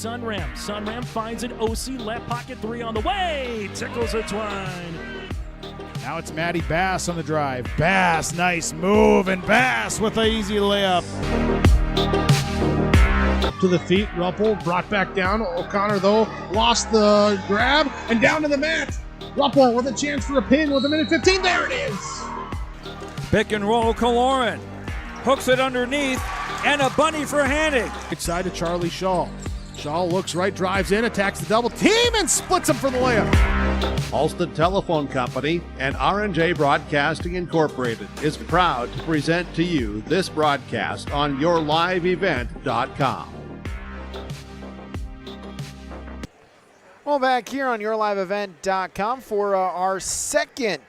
Sunram. Sunram finds it. OC left pocket three on the way. Tickles it Twine. Now it's Maddie Bass on the drive. Bass, nice move, and Bass with an easy layup. To the feet, Ruppel brought back down. O'Connor, though, lost the grab and down to the mat. Ruppel with a chance for a pin with a minute 15. There it is. Pick and roll, Kaloran. Hooks it underneath, and a bunny for handing. Right side to Charlie Shaw. Shaw looks right, drives in, attacks the double team, and splits him for the layup. Halstead Telephone Company and R&J Broadcasting Incorporated is proud to present to you this broadcast on YourLiveEvent.com. Well, back here on YourLiveEvent.com for our second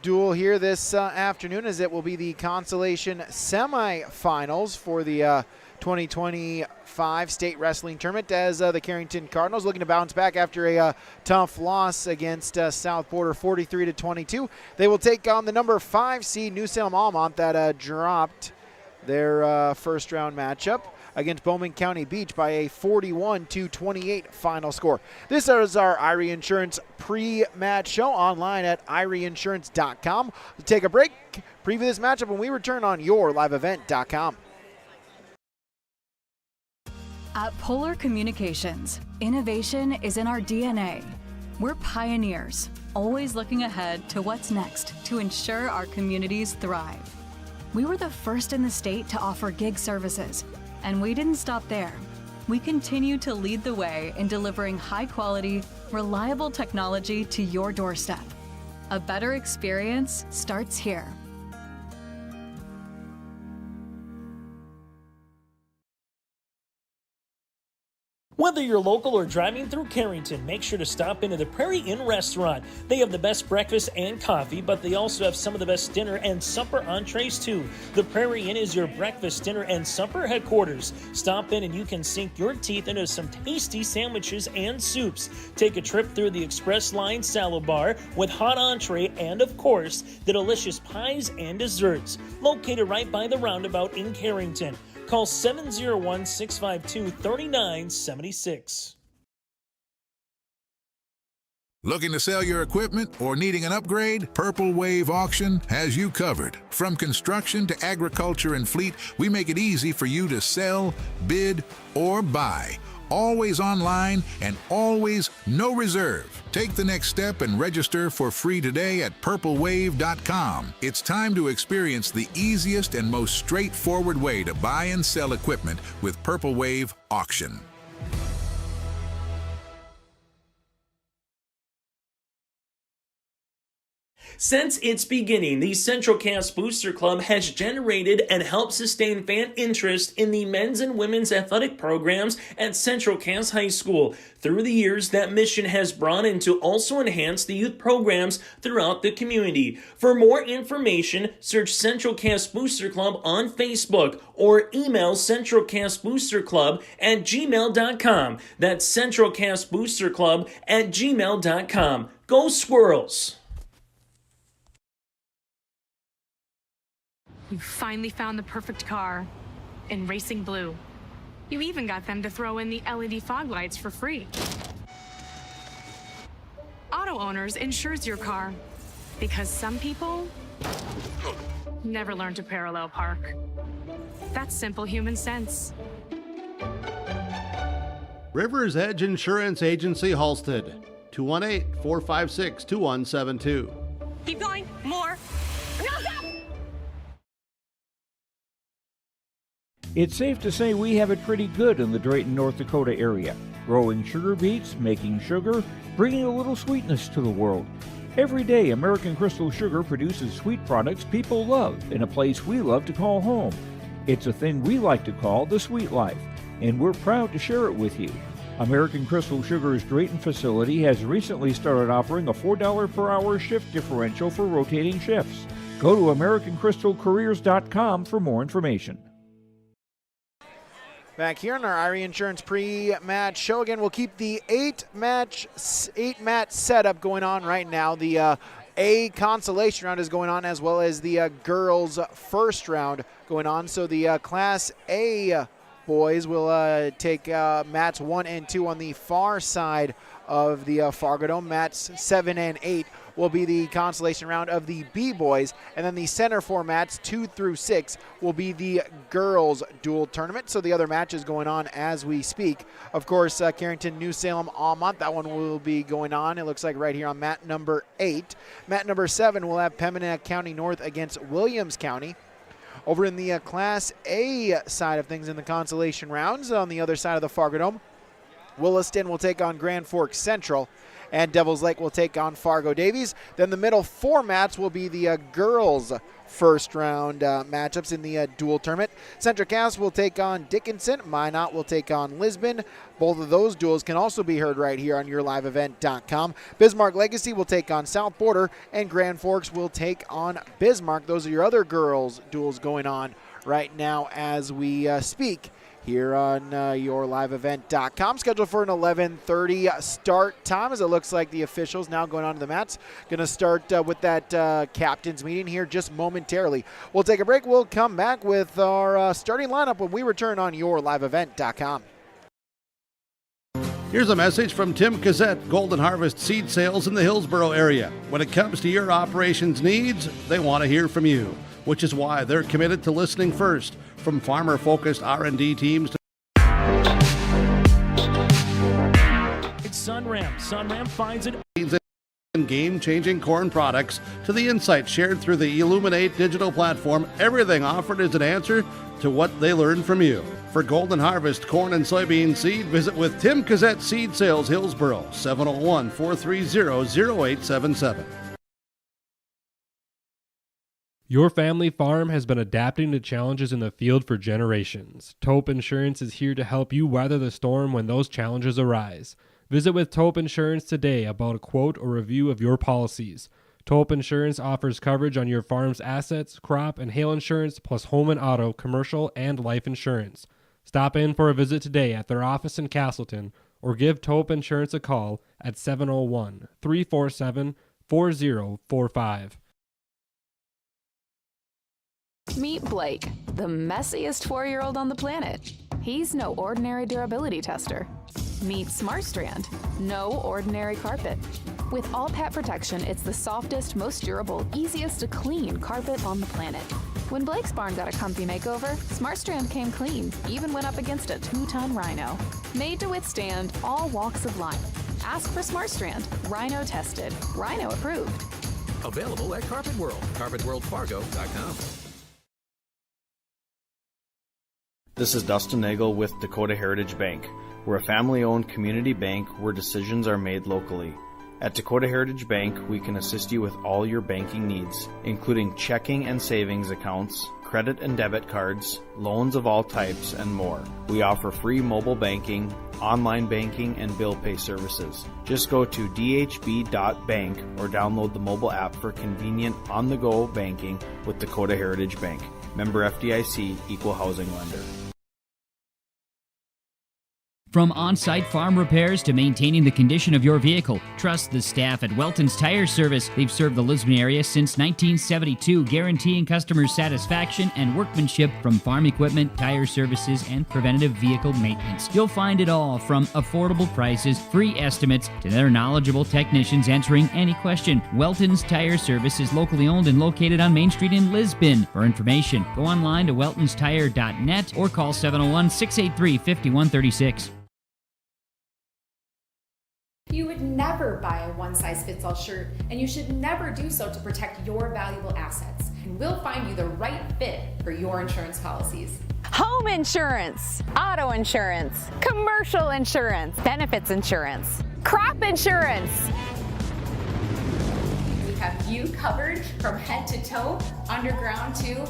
duel here this afternoon, as it will be the consolation semifinals for the 2025 state wrestling tournament, as the Carrington Cardinals looking to bounce back after a tough loss against South Border 43-22. They will take on the number 5 seed New Salem-Almont that dropped their first round matchup against Bowman County Beach by a 41-28 final score. This is our Irie Insurance pre-match show online at IrieInsurance.com. We'll take a break, preview this matchup, when we return on YourLiveEvent.com. At Polar Communications, innovation is in our DNA. We're pioneers, always looking ahead to what's next to ensure our communities thrive. We were the first in the state to offer gig services, and we didn't stop there. We continue to lead the way in delivering high-quality, reliable technology to your doorstep. A better experience starts here. Whether you're local or driving through Carrington, make sure to stop into the Prairie Inn restaurant. They have the best breakfast and coffee, but they also have some of the best dinner and supper entrees too. The Prairie Inn is your breakfast, dinner, and supper headquarters. Stop in and you can sink your teeth into some tasty sandwiches and soups. Take a trip through the Express Line Salad Bar with hot entree and, of course, the delicious pies and desserts. Located right by the roundabout in Carrington. Call 701-652-3976. Looking to sell your equipment or needing an upgrade? Purple Wave Auction has you covered. From construction to agriculture and fleet, we make it easy for you to sell, bid, or buy. Always online and always no reserve. Take the next step and register for free today at purplewave.com. It's time to experience the easiest and most straightforward way to buy and sell equipment with Purple Wave Auction. Since its beginning, the Central Cass Booster Club has generated and helped sustain fan interest in the men's and women's athletic programs at Central Cass High School. Through the years, that mission has brought in to also enhance the youth programs throughout the community. For more information, search Central Cass Booster Club on Facebook or email centralcassboosterclub@gmail.com. That's centralcassboosterclub@gmail.com. Go Squirrels! You finally found the perfect car in racing blue. You even got them to throw in the LED fog lights for free. Auto Owners insures your car because some people never learn to parallel park. That's simple human sense. River's Edge Insurance Agency, Halstead, 218-456-2172. Keep going, more. No, stop! It's safe to say we have it pretty good in the Drayton, North Dakota area. Growing sugar beets, making sugar, bringing a little sweetness to the world. Every day, American Crystal Sugar produces sweet products people love in a place we love to call home. It's a thing we like to call the sweet life, and we're proud to share it with you. American Crystal Sugar's Drayton facility has recently started offering a $4 per hour shift differential for rotating shifts. Go to AmericanCrystalCareers.com for more information. Back here on our Irie Insurance pre-match show. Again, we'll keep the eight-match setup going on right now. The A consolation round is going on, as well as the girls' first round going on. So the Class A boys will take mats 1 and 2 on the far side of the Fargo Dome. Mats 7 and 8 will be the consolation round of the B boys, and then the center 4 mats 2 through 6 will be the girls dual tournament. So the other matches going on as we speak. Of course, Carrington, New Salem-Almont, that one will be going on. It looks like right here on mat number 8. Mat number 7 will have Pembina County North against Williams County. Over in the Class A side of things in the consolation rounds, on the other side of the Fargo Dome, Williston will take on Grand Forks Central, and Devils Lake will take on Fargo Davies. Then the middle 4 mats will be the girls' first round matchups in the dual tournament. Central Cass will take on Dickinson. Minot will take on Lisbon. Both of those duels can also be heard right here on yourliveevent.com. Bismarck Legacy will take on South Border, and Grand Forks will take on Bismarck. Those are your other girls' duels going on right now as we speak here on yourliveevent.com. Scheduled for an 11:30 start time, as it looks like the officials now going onto the mats. Going to start with that captain's meeting here just momentarily. We'll take a break. We'll come back with our starting lineup when we return on yourliveevent.com. Here's a message from Tim Cassette, Golden Harvest Seed Sales in the Hillsboro area. When it comes to your operations needs, they want to hear from you, which is why they're committed to listening first. From farmer-focused R&D teams to Sunram. Sunram finds it. And game-changing corn products to the insights shared through the Illuminate digital platform, everything offered is an answer to what they learned from you. For Golden Harvest corn and soybean seed, visit with Tim Cassette Seed Sales Hillsboro, 701-430-0877. Your family farm has been adapting to challenges in the field for generations. Taupe Insurance is here to help you weather the storm when those challenges arise. Visit with Taupe Insurance today about a quote or review of your policies. Taupe Insurance offers coverage on your farm's assets, crop, and hail insurance, plus home and auto, commercial, and life insurance. Stop in for a visit today at their office in Castleton, or give Taupe Insurance a call at 701-347-4045. Meet Blake, the messiest 4-year-old on the planet. He's no ordinary durability tester. Meet SmartStrand, no ordinary carpet. With All Pet Protection, it's the softest, most durable, easiest to clean carpet on the planet. When Blake's barn got a comfy makeover, SmartStrand came clean, even went up against a 2-ton rhino. Made to withstand all walks of life. Ask for SmartStrand, rhino tested, rhino approved. Available at Carpet World, carpetworldfargo.com. This is Dustin Nagel with Dakota Heritage Bank. We're a family-owned community bank where decisions are made locally. At Dakota Heritage Bank, we can assist you with all your banking needs, including checking and savings accounts, credit and debit cards, loans of all types, and more. We offer free mobile banking, online banking, and bill pay services. Just go to dhb.bank or download the mobile app for convenient on-the-go banking with Dakota Heritage Bank. Member FDIC, Equal Housing Lender. From on-site farm repairs to maintaining the condition of your vehicle, trust the staff at Welton's Tire Service. They've served the Lisbon area since 1972, guaranteeing customer satisfaction and workmanship from farm equipment, tire services, and preventative vehicle maintenance. You'll find it all, from affordable prices, free estimates, to their knowledgeable technicians answering any question. Welton's Tire Service is locally owned and located on Main Street in Lisbon. For information, go online to weltonstire.net or call 701-683-5136. You would never buy a one-size-fits-all shirt, and you should never do so to protect your valuable assets. And we'll find you the right fit for your insurance policies. Home insurance, auto insurance, commercial insurance, benefits insurance, crop insurance. We have you covered from head to toe, underground to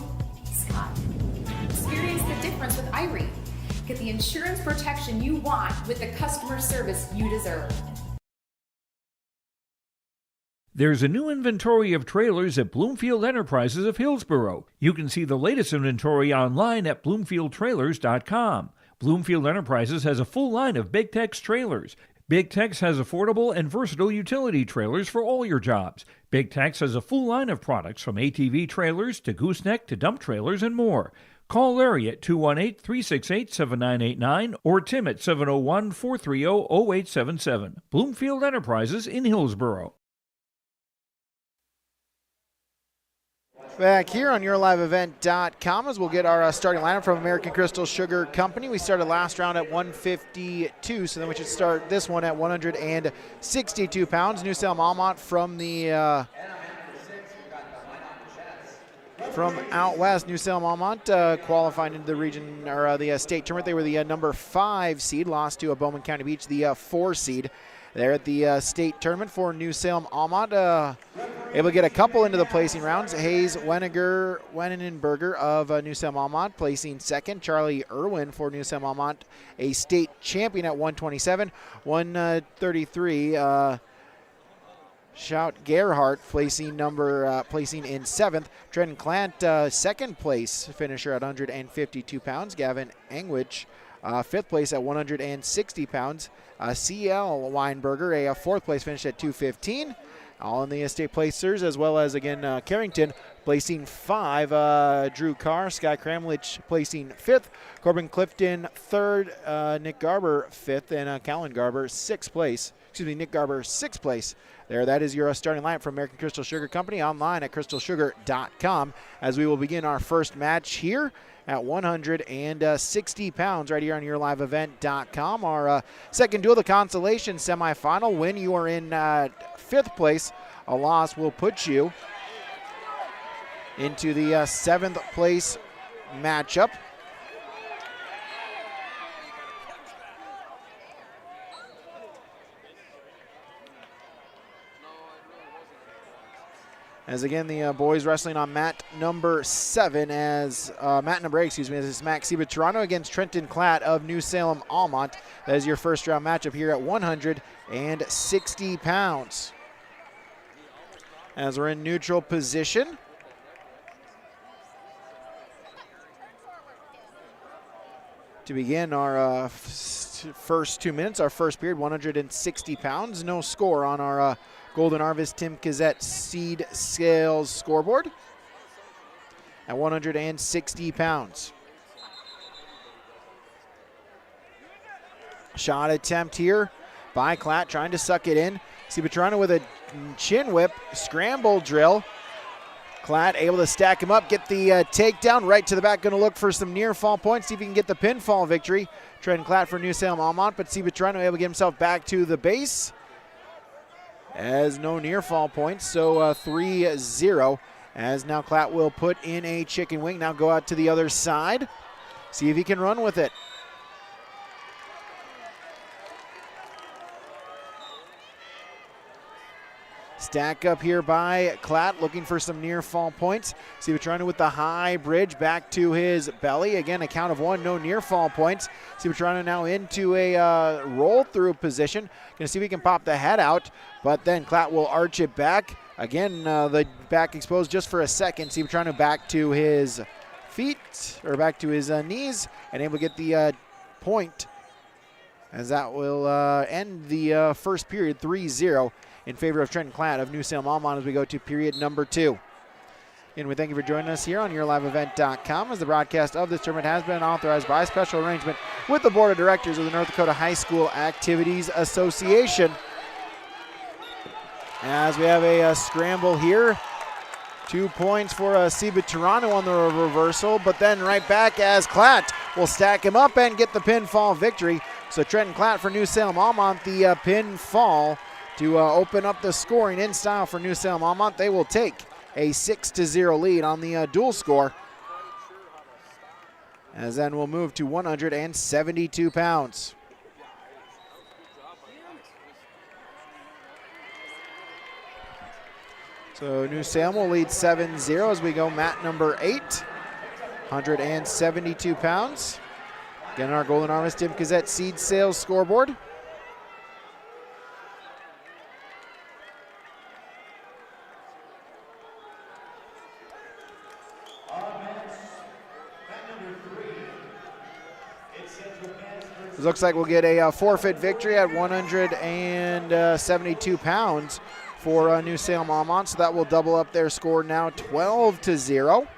sky. Experience the difference with Irie. Get the insurance protection you want with the customer service you deserve. There's a new inventory of trailers at Bloomfield Enterprises of Hillsboro. You can see the latest inventory online at bloomfieldtrailers.com. Bloomfield Enterprises has a full line of Big Tex trailers. Big Tex has affordable and versatile utility trailers for all your jobs. Big Tex has a full line of products from ATV trailers to gooseneck to dump trailers and more. Call Larry at 218-368-7989 or Tim at 701-430-0877. Bloomfield Enterprises in Hillsboro. Back here on YourLiveEvent.com as we'll get our starting lineup from American Crystal Sugar Company. We started last round at 152, so then we should start this one at 162 pounds. New Salem-Almont from the from out west. New Salem-Almont qualified into the region or the state tournament. They were the number 5 seed, lost to Bowman County Beach, the 4 seed. There at the state tournament for New Salem-Almont. Able to get a couple into the placing rounds. Hayes Wenenberger of New Salem-Almont placing second. Charlie Irwin for New Salem-Almont, a state champion at 127. 133, Shout Gerhardt placing in 7th. Trenton Clant, second place finisher at 152 pounds. Gavin Engwich, 5th place at 160 pounds. C.L. Weinberger, a 4th place finish at 215. All in the state placers, as well as, again, Carrington placing 5. Drew Carr, Sky Kramlich placing 5th. Corbin Clifton 3rd. Nick Garber 5th. And Callan Garber 6th place. Nick Garber 6th place. There, that is your starting lineup from American Crystal Sugar Company online at crystalsugar.com as we will begin our first match here at 160 pounds right here on YourLiveEvent.com. Our second duel, the consolation semifinal. When you are in 5th place, a loss will put you into the 7th place matchup. As again, the boys wrestling on mat number 7 as mat number 8, excuse me, as Max Cibaturano against Trenton Klatt of New Salem-Almont. That is your first round matchup here at 160 pounds. As we're in neutral position. To begin our first 2 minutes, our first period, 160 pounds. No score on our Golden Harvest Tim Kazette seed scales scoreboard at 160 pounds. Shot attempt here by Klatt, trying to suck it in. Cibaturano with a chin whip, scramble drill. Klatt able to stack him up, get the takedown right to the back. Going to look for some near fall points, see if he can get the pinfall victory. Trenton Klatt for New Salem-Almont, but Cibaturano able to get himself back to the base. As no near fall points, so 3-0. As now Klatt will put in a chicken wing. Now go out to the other side. See if he can run with it. Stack up here by Klatt, looking for some near fall points. Cibaturano with the high bridge back to his belly. Again, a count of 1, no near fall points. Cibaturano now into a roll through position. Gonna see if he can pop the head out, but then Klatt will arch it back. Again, the back exposed just for a second. Cibaturano back to his feet, or back to his knees, and able to get the point. As that will end the first period 3-0. In favor of Trenton Klatt of New Salem-Almont as we go to period number 2. And we thank you for joining us here on YourLiveEvent.com as the broadcast of this tournament has been authorized by special arrangement with the Board of Directors of the North Dakota High School Activities Association. As we have a scramble here. 2 points for Cibaturano on the reversal, but then right back as Klatt will stack him up and get the pinfall victory. So Trenton Klatt for New Salem-Almont, the pinfall to open up the scoring in style for New Salem-Almont. They will take a 6-0 lead on the dual score. As then we'll move to 172 pounds. So New Salem will lead 7-0 as we go mat number 8. 172 pounds. Again, our Golden Harvest Tim Kazette seed sales scoreboard. looks like we'll get a forfeit victory at 172 pounds for New Salem-Almont. So that will double up their score now 12-0.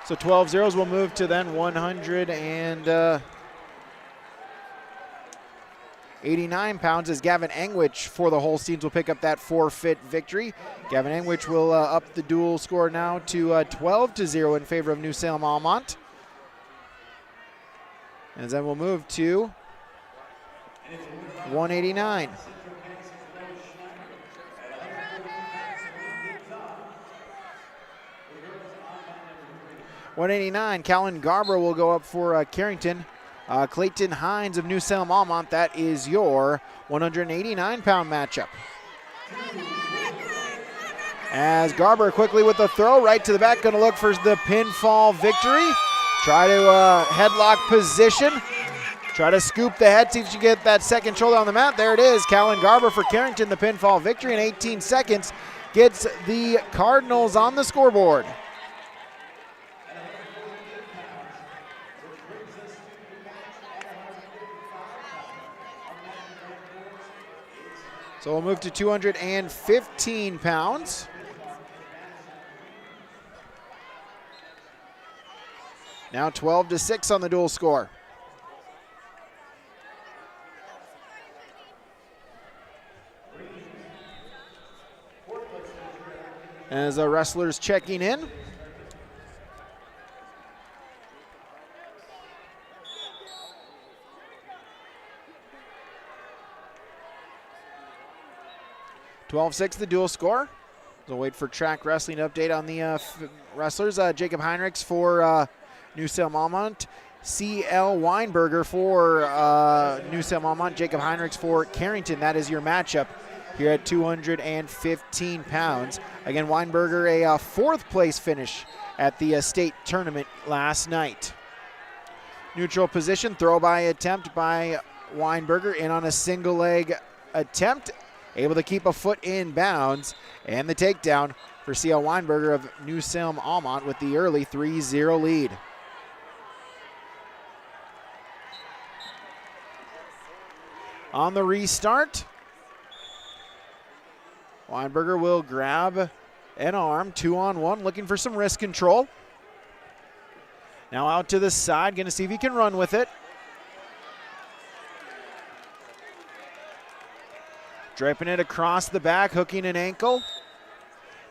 So 12 zeros will move to then 189 pounds as Gavin Engwich for the Holsteins will pick up that forfeit victory. Gavin Engwich will up the dual score now to 12-0 in favor of New Salem-Almont. And then we'll move to 189. Callan Garber will go up for Carrington. Clayton Hines of New Salem-Almont, that is your 189-pound matchup. As Garber quickly with the throw, right to the back, going to look for the pinfall victory. Try to headlock position. Try to scoop the head, see if you get that second shoulder on the mat. There it is, Callan Garber for Carrington, the pinfall victory in 18 seconds. Gets the Cardinals on the scoreboard. So we'll move to 215 pounds. Now 12-6 on the dual score. As the wrestlers checking in. (12-6) the dual score. We'll wait for track wrestling update on the wrestlers. Jacob Heinrichs for New Salem-Almont. C.L. Weinberger for New Salem-Almont. Jacob Heinrichs for Carrington. That is your matchup here at 215 pounds. Again, Weinberger a fourth place finish at the state tournament last night. Neutral position, throw by attempt by Weinberger in on a single leg attempt. Able to keep a foot in bounds, and the takedown for C.L. Weinberger of New Salem-Almont with the early 3-0 lead. On the restart, Weinberger will grab an arm, 2-on-1, looking for some wrist control. Now out to the side, going to see if he can run with it. Draping it across the back, hooking an ankle.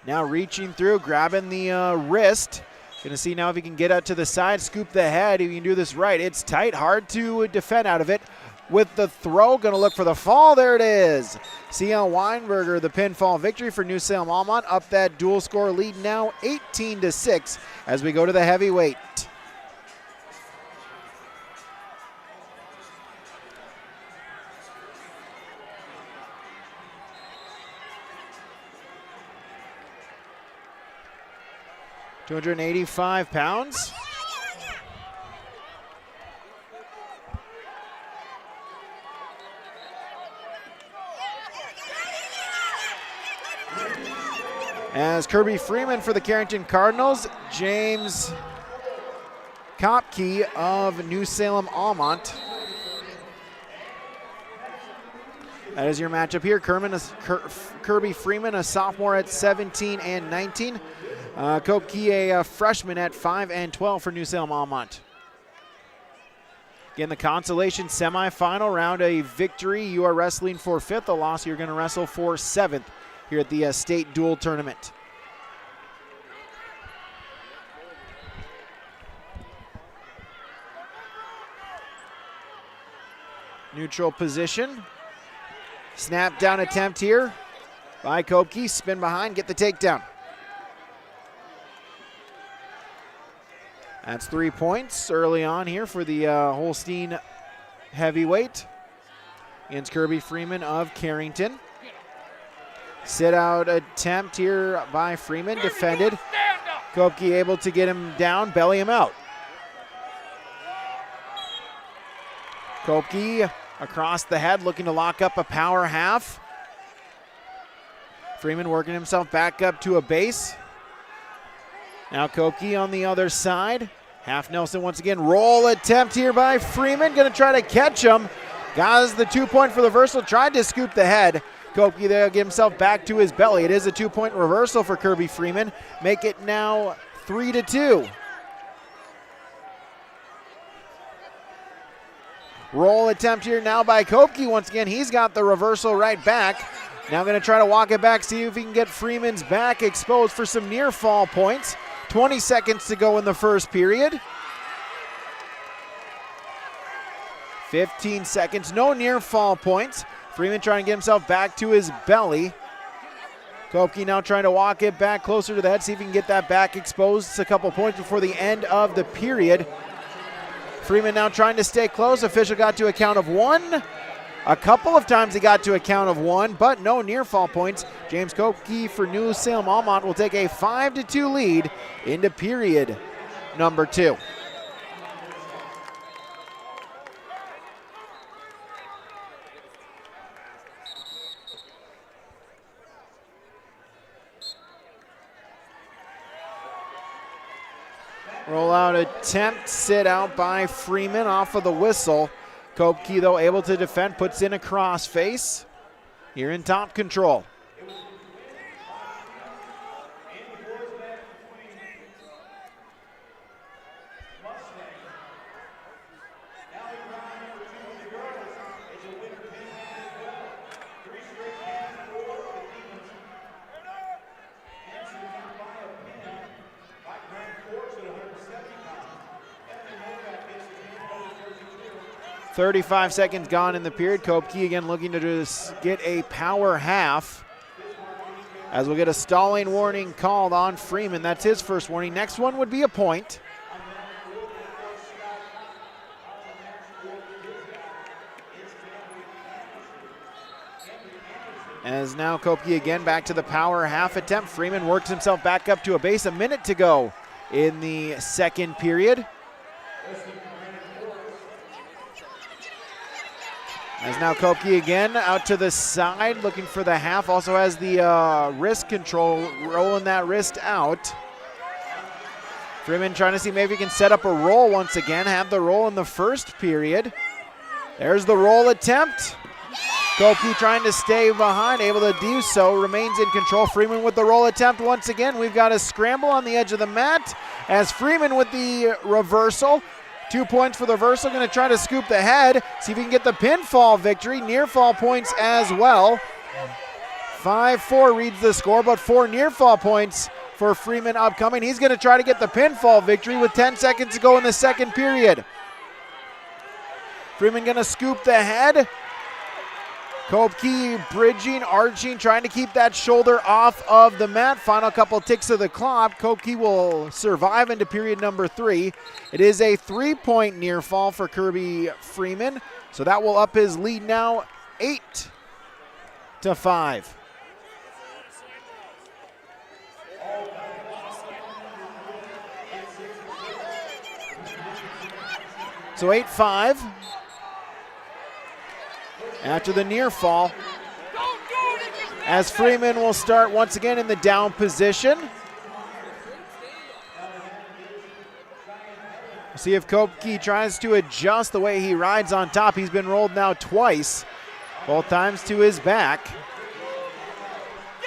Now reaching through, grabbing the wrist. Gonna see now if he can get out to the side, scoop the head. If he can do this right, it's tight, hard to defend out of it. With the throw, gonna look for the fall, there it is. C.L. Weinberger, the pinfall victory for New Salem-Almont, up that dual score lead now 18-6 as we go to the heavyweight. (285 pounds). As Kirby Freeman for the Carrington Cardinals, James Kopke of New Salem-Almont. That is your matchup here. Kirby Freeman, a sophomore at 17 and 19. Kopke, a freshman at 5 and 12 for New Salem-Almont. Again, the consolation semifinal round, a victory, you are wrestling for 5th. A loss, you're going to wrestle for 7th here at the state dual tournament. Neutral position. Snap down attempt here by Kopke. Spin behind, get the takedown. That's 3 points early on here for the Holstein heavyweight against Kirby Freeman of Carrington. Sit out attempt here by Freeman, defended. Kopke able to get him down, belly him out. Kopke across the head looking to lock up a power half. Freeman working himself back up to a base. Now Koepke on the other side. Half Nelson once again. Roll attempt here by Freeman. Going to try to catch him. Got the 2-point for the reversal. Tried to scoop the head. Koepke there get himself back to his belly. It is a 2-point reversal for Kirby Freeman. Make it now 3-2. Roll attempt here now by Koepke once again. He's got the reversal right back. Now going to try to walk it back, see if he can get Freeman's back exposed for some near fall points. 20 seconds to go in the first period. 15 seconds, no near fall points. Freeman trying to get himself back to his belly. Koepke now trying to walk it back closer to the head, see if he can get that back exposed. It's a couple points before the end of the period. Freeman now trying to stay close. Official got to a count of 1. A couple of times he got to a count of 1, but no near fall points. James Koepke for New Salem-Almont will take a 5-2 lead into period number 2. Rollout attempt, sit out by Freeman off of the whistle. Koepke, though, able to defend, puts in a crossface. Here in top control. .35 seconds gone in the period. Koepke again looking to just get a power half. As we'll get a stalling warning called on Freeman. That's his first warning. Next one would be a point. As now Koepke again back to the power half attempt. Freeman works himself back up to a base. A minute to go in the second period. As now Koepke again out to the side looking for the half. Also has the wrist control, rolling that wrist out. Freeman trying to see maybe he can set up a roll once again. Had the roll in the first period. There's the roll attempt. Koepke trying to stay behind, able to do so, remains in control. Freeman with the roll attempt once again. We've got a scramble on the edge of the mat as Freeman with the reversal. 2 points for the reversal, going to try to scoop the head, see if he can get the pinfall victory. Near fall points as well. 5-4 reads the score, but 4 near fall points for Freeman upcoming. He's going to try to get the pinfall victory with 10 seconds to go in the second period. Freeman going to scoop the head. Koepke bridging, arching, trying to keep that shoulder off of the mat. Final couple ticks of the clock. Koepke will survive into period number 3. It is a 3-point near fall for Kirby Freeman. So that will up his lead now 8-5. So 8-5. After the near fall, as Freeman will start once again in the down position. See if Koepke tries to adjust the way he rides on top. He's been rolled now twice, both times to his back.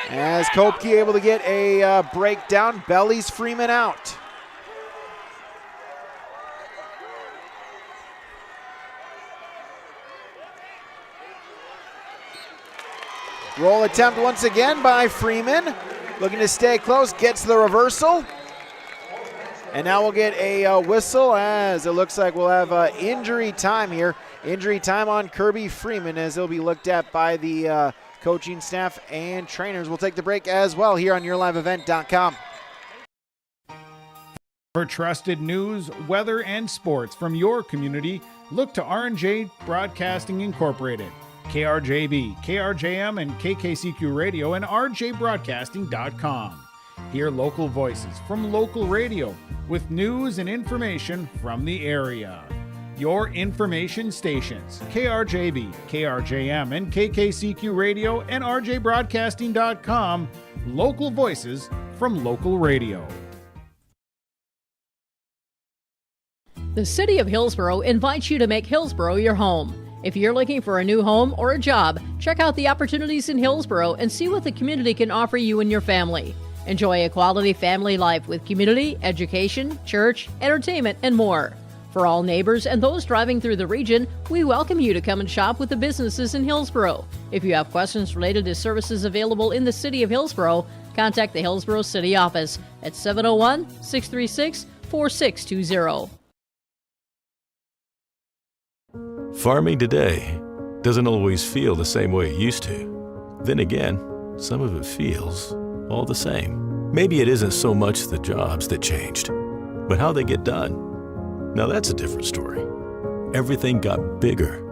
As Koepke able to get a breakdown, bellies Freeman out. Roll attempt once again by Freeman. Looking to stay close, gets the reversal. And now we'll get a whistle as it looks like we'll have injury time here. Injury time on Kirby Freeman as he'll be looked at by the coaching staff and trainers. We'll take the break as well here on YourLiveEvent.com. For trusted news, weather, and sports from your community, look to R&J Broadcasting Incorporated. KRJB, KRJM, and KKCQ Radio, and RJBroadcasting.com. Hear local voices from local radio with news and information from the area. your information stations, KRJB, KRJM, and KKCQ Radio, and RJBroadcasting.com, local voices from local radio. The City of Hillsborough invites you to make Hillsborough your home. If you're looking for a new home or a job, check out the opportunities in Hillsborough and see what the community can offer you and your family. Enjoy a quality family life with community, education, church, entertainment, and more. For all neighbors and those driving through the region, we welcome you to come and shop with the businesses in Hillsborough. If you have questions related to services available in the City of Hillsborough, contact the Hillsborough City Office at 701-636-4620. Farming today doesn't always feel the same way it used to. Then again, some of it feels all the same. Maybe it isn't so much the jobs that changed, but how they get done. Now that's a different story. Everything got bigger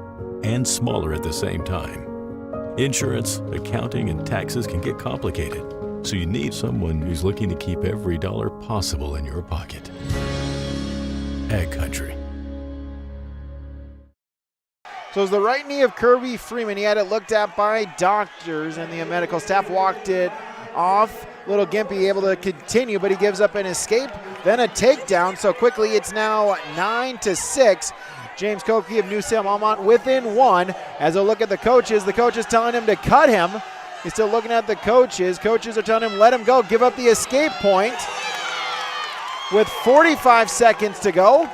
and smaller at the same time. Insurance, accounting, and taxes can get complicated, so you need someone who's looking to keep every dollar possible in your pocket. Ag Country. So it was the right knee of Kirby Freeman. He had it looked at by doctors, and the medical staff walked it off. Little Gimpy able to continue, but he gives up an escape, then a takedown. So quickly it's now 9-6. James Kopke of New Salem-Almont within one. As I look at the coach is telling him to cut him. He's still looking at the coaches. Coaches are telling him let him go, give up the escape point. With 45 seconds to go.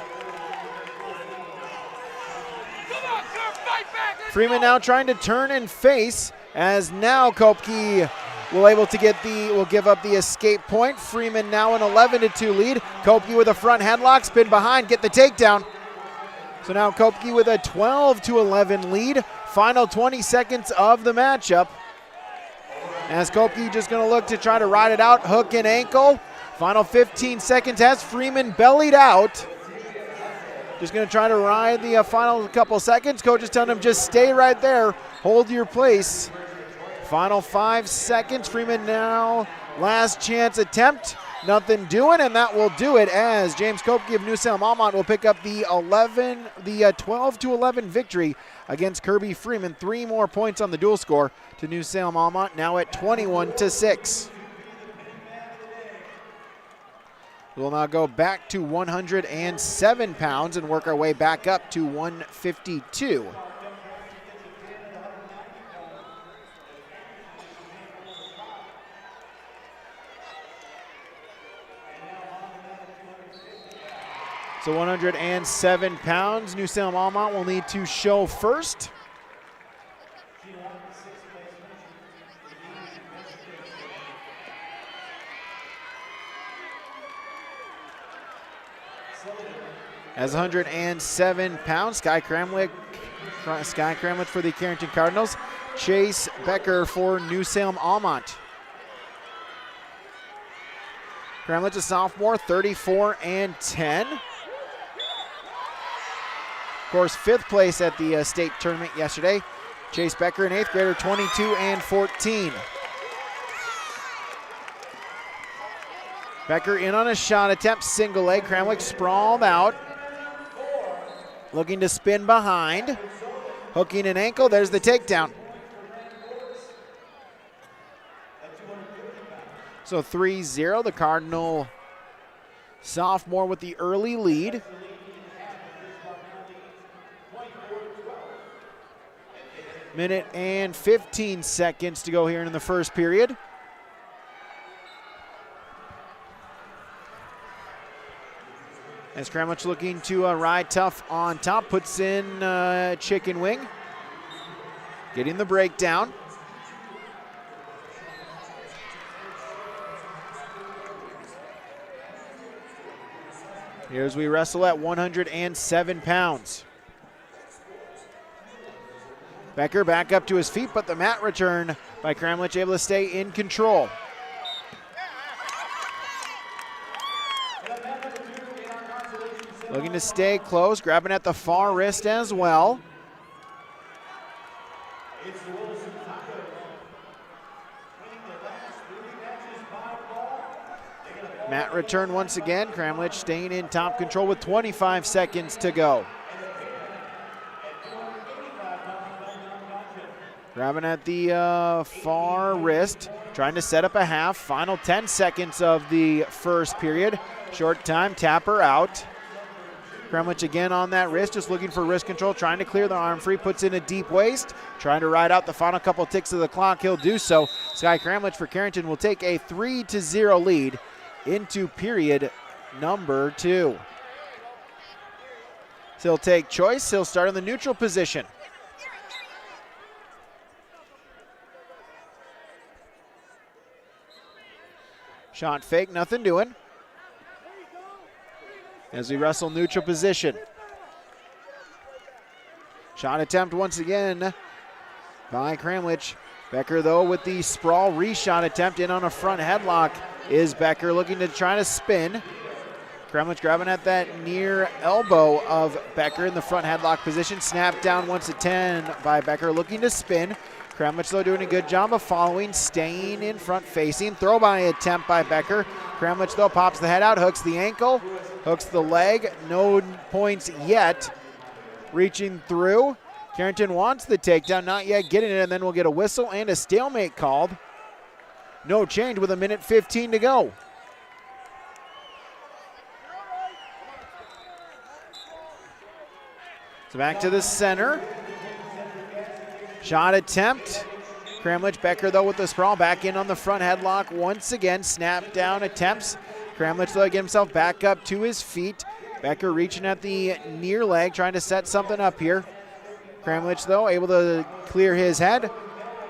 Freeman now trying to turn and face, as now Kopke will give up the escape point. Freeman now an 11-2 lead. Kopke with a front headlock, spin behind, get the takedown. So now Kopke with a 12-11 lead. Final 20 seconds of the matchup. As Kopke just going to look to try to ride it out, hook and ankle. Final 15 seconds has Freeman bellied out. Just going to try to ride the final couple seconds. Coach is telling him just stay right there, hold your place. Final 5 seconds. Freeman now, last chance attempt. Nothing doing, and that will do it as James Kopke of New Salem-Almont will pick up the 12-11 victory against Kirby Freeman. 3 more points on the dual score to New Salem-Almont, now at 21-6. We'll now go back to 107 pounds and work our way back up to 152. So 107 pounds, New Salem-Almont will need to show first. As 107 pounds, Sky Kramlich for the Carrington Cardinals. Chase Becker for New Salem-Almont. Kramlich, a sophomore, 34-10. Of course, 5th place at the state tournament yesterday. Chase Becker, an 8th grader, 22-14. Becker in on a shot attempt, single leg. Kramlich sprawled out. Looking to spin behind. Hooking an ankle, there's the takedown. So 3-0, the Cardinal sophomore with the early lead. Minute and 15 seconds to go here in the first period. As Kramlich looking to ride tough on top, puts in chicken wing. Getting the breakdown. Here's we wrestle at 107 pounds. Becker back up to his feet, but the mat return by Kramlich able to stay in control. Looking to stay close, grabbing at the far wrist as well. Mat return once again. Kramlich staying in top control with 25 seconds to go. Grabbing at the far wrist, trying to set up a half. Final 10 seconds of the first period. Short time, tapper out. Kremlich again on that wrist, just looking for wrist control, trying to clear the arm free, puts in a deep waist, trying to ride out the final couple ticks of the clock. He'll do so. Sky Kremlich for Carrington will take a 3-0 lead into period number 2. So he'll take choice. He'll start in the neutral position. Shot fake, nothing doing. As we wrestle neutral position. Shot attempt once again by Kramlich. Becker, though, with the sprawl reshot attempt in on a front headlock is Becker looking to try to spin. Kramlich grabbing at that near elbow of Becker in the front headlock position. Snap down once at 10 by Becker looking to spin. Kramlich, though, doing a good job of following, staying in front facing. Throw by attempt by Becker. Kramlich, though, pops the head out, hooks the ankle, hooks the leg. No points yet. Reaching through. Carrington wants the takedown, not yet getting it, and then we'll get a whistle and a stalemate called. No change with 1:15 to go. So back to the center. Shot attempt. Kramlich, Becker, though, with the sprawl. Back in on the front headlock once again. Snap down attempts. Kramlich, though, get himself back up to his feet. Becker reaching at the near leg, trying to set something up here. Kramlich, though, able to clear his head.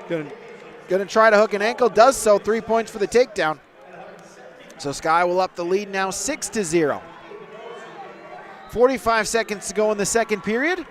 Gonna try to hook an ankle. Does so. 3 points for the takedown. So Sky will up the lead now 6-0. 45 seconds to go in the second period.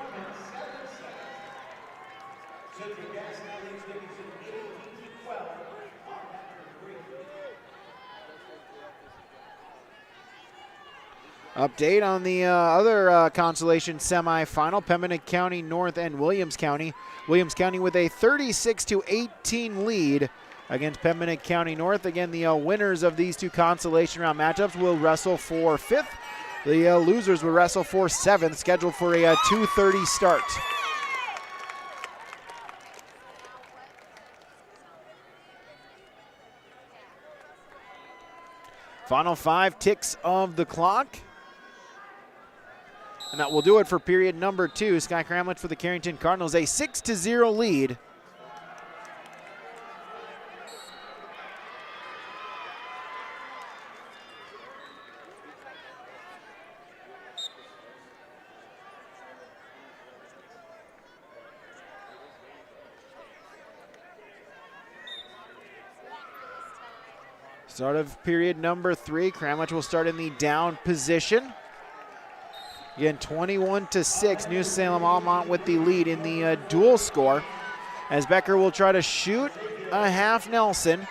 Update on the other consolation semifinal, Pembina County North and Williams County. Williams County with a 36-18 lead against Pembina County North. Again, the winners of these two consolation round matchups will wrestle for 5th. The losers will wrestle for 7th, scheduled for a 2:30 start. Final 5 ticks of the clock. And that will do it for period number 2. Sky Kramlich for the Carrington Cardinals, a 6-0 lead. Start of period number 3. Kramlich will start in the down position. Again, 21-6. New Salem-Almont with the lead in the dual score. As Becker will try to shoot a half Nelson.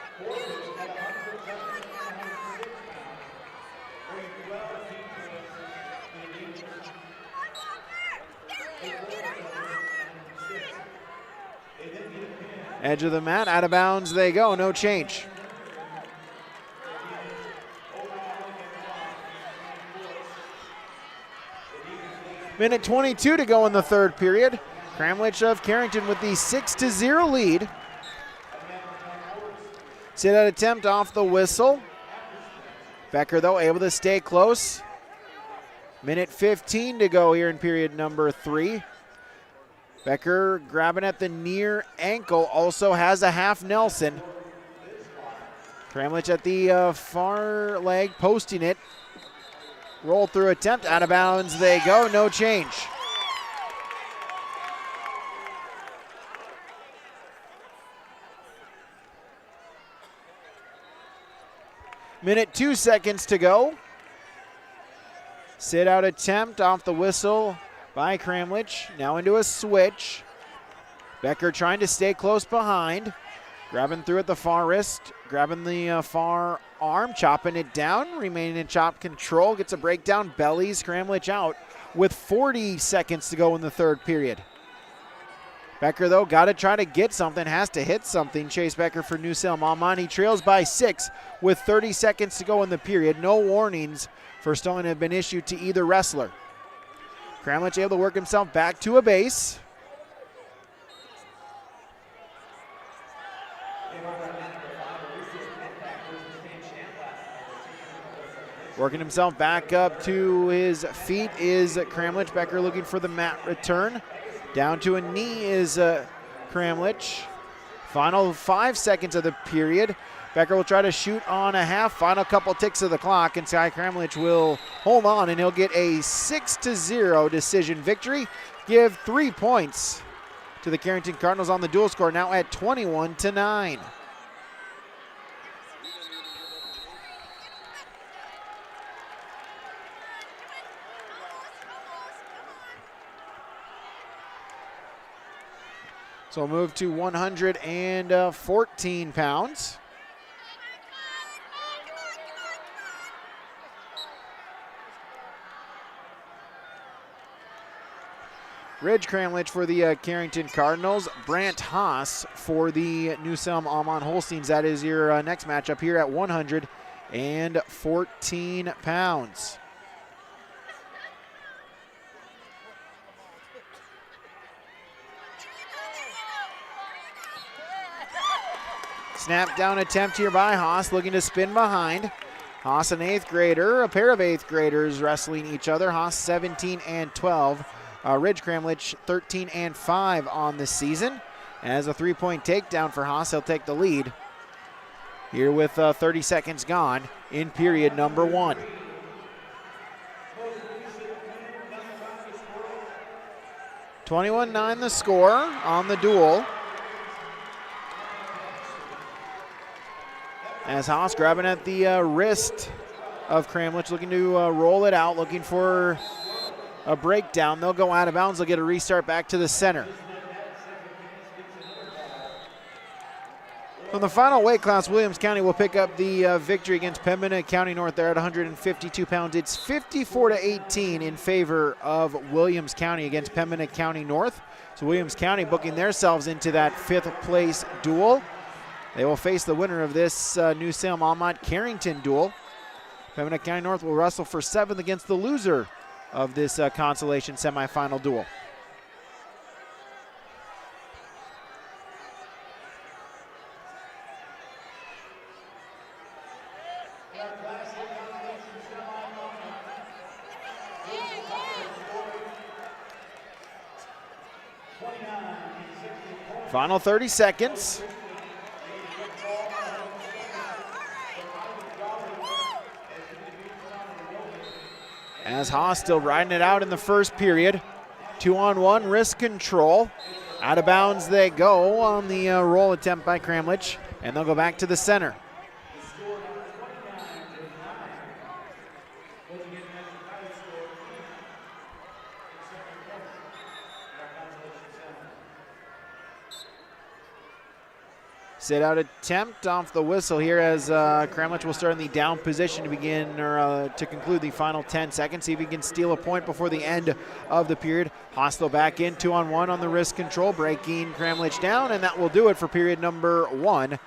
Edge of the mat, out of bounds they go, no change. Minute 22 to go in the third period. Kramlich of Carrington with the 6-0 lead. Sit out attempt off the whistle. Becker, though, able to stay close. Minute 15 to go here in period number 3. Becker grabbing at the near ankle, also has a half Nelson. Kramlich at the far leg, posting it. Roll through attempt, out of bounds they go, no change. Minute 2 seconds to go. Sit out attempt off the whistle by Kramlich. Now into a switch. Becker trying to stay close behind. Grabbing through at the far wrist. Grabbing the far arm. Chopping it down. Remaining in chop control. Gets a breakdown. Bellies Kramlich out with 40 seconds to go in the third period. Becker, though, got to try to get something. Has to hit something. Chase Becker for New Salem-Almont. He trails by 6 with 30 seconds to go in the period. No warnings for stalling have been issued to either wrestler. Kramlich able to work himself back to a base. Working himself back up to his feet is Kramlich. Becker looking for the mat return. Down to a knee is Kramlich. Final 5 seconds of the period. Becker will try to shoot on a half. Final couple ticks of the clock, and Sky Kramlich will hold on, and he'll get a 6-0 decision victory. Give 3 points to the Carrington Cardinals on the dual score, now at 21-9. So we'll move to 114 pounds. Ridge Kramlich for the Carrington Cardinals. Brant Haas for the New Salem-Almont Holsteins. That is your next matchup here at 114 pounds. Snap down attempt here by Haas, looking to spin behind. Haas, an 8th grader, a pair of 8th graders wrestling each other. Haas 17 and 12. Ridge Kramlich 13 and 5 on the season. As a 3-point takedown for Haas, he'll take the lead here with 30 seconds gone in period number 1. (21-9) the score on the duel. As Haas grabbing at the wrist of Kramlich, looking to roll it out, looking for a breakdown. They'll go out of bounds. They'll get a restart back to the center. From the final weight class, Williams County will pick up the victory against Pembina County North there at 152 pounds. It's 54-18 in favor of Williams County against Pembina County North. So Williams County booking themselves into that 5th place duel. They will face the winner of this New Salem-Almont Carrington duel. Pembina County North will wrestle for 7th against the loser of this consolation semifinal duel. Final 30 seconds. As Haas still riding it out in the first period. 2-on-1, wrist control. Out of bounds they go on the roll attempt by Kramlich, and they'll go back to the center. Sit out attempt off the whistle here as Kramlich will start in the down position to begin or to conclude the final 10 seconds. See if he can steal a point before the end of the period. Hostile back in, 2-on-1 on the wrist control, breaking Kramlich down, and that will do it for period number 1.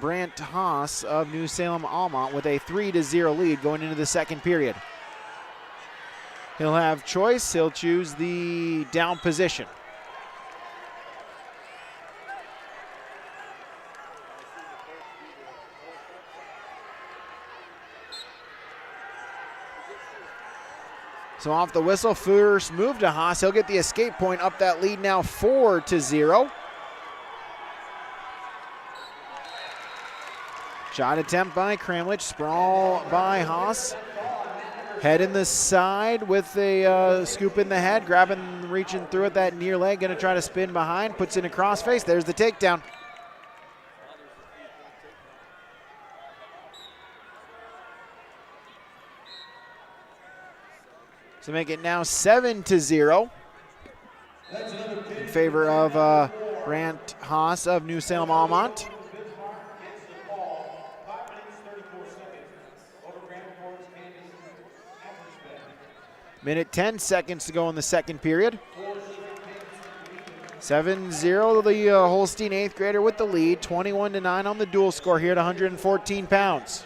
Brant Haas of New Salem-Almont with a 3-0 lead going into the second period. He'll have choice. He'll choose the down position. So off the whistle, first move to Haas. He'll get the escape point, up that lead now 4-0. Shot attempt by Kramlich, sprawl by Haas. Head in the side with a scoop in the head, grabbing, reaching through at that near leg, gonna try to spin behind, puts in a crossface. There's the takedown. So make it now 7-0 in favor of Brant Haas of New Salem-Almont. Minute 10 seconds to go in the second period. 7-0, the Holstein 8th grader with the lead. 21-9 on the dual score here at 114 pounds.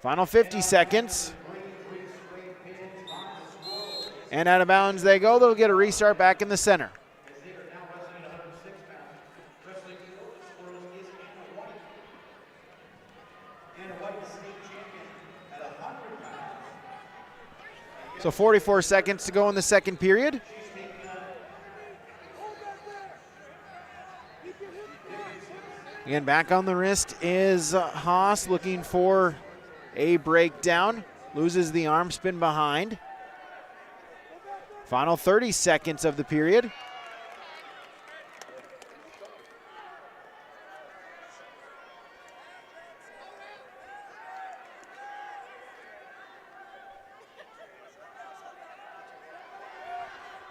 Final 50 seconds. And out of bounds they go. They'll get a restart back in the center. So 44 seconds to go in the second period. Again, back on the wrist is Haas looking for a breakdown. Loses the arm, spin behind. Final 30 seconds of the period.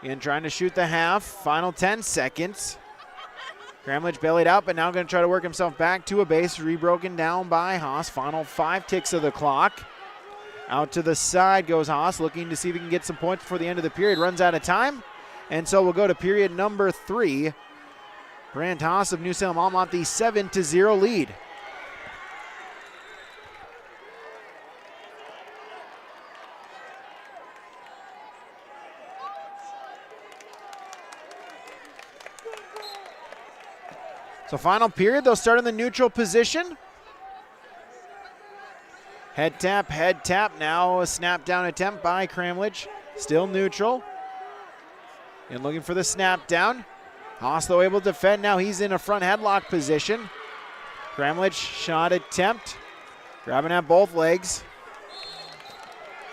Again, trying to shoot the half. Final 10 seconds. Kramlich bellied out, but now going to try to work himself back to a base. Rebroken down by Haas. Final 5 ticks of the clock. Out to the side goes Haas, looking to see if he can get some points before the end of the period. Runs out of time. And so we'll go to period number 3. Brant Haas of New Salem-Almont, the 7-0 lead. So final period, they'll start in the neutral position. Head tap. Now a snap down attempt by Kramlich. Still neutral. And looking for the snap down. Haas though able to defend. Now he's in a front headlock position. Kramlich shot attempt. Grabbing at both legs.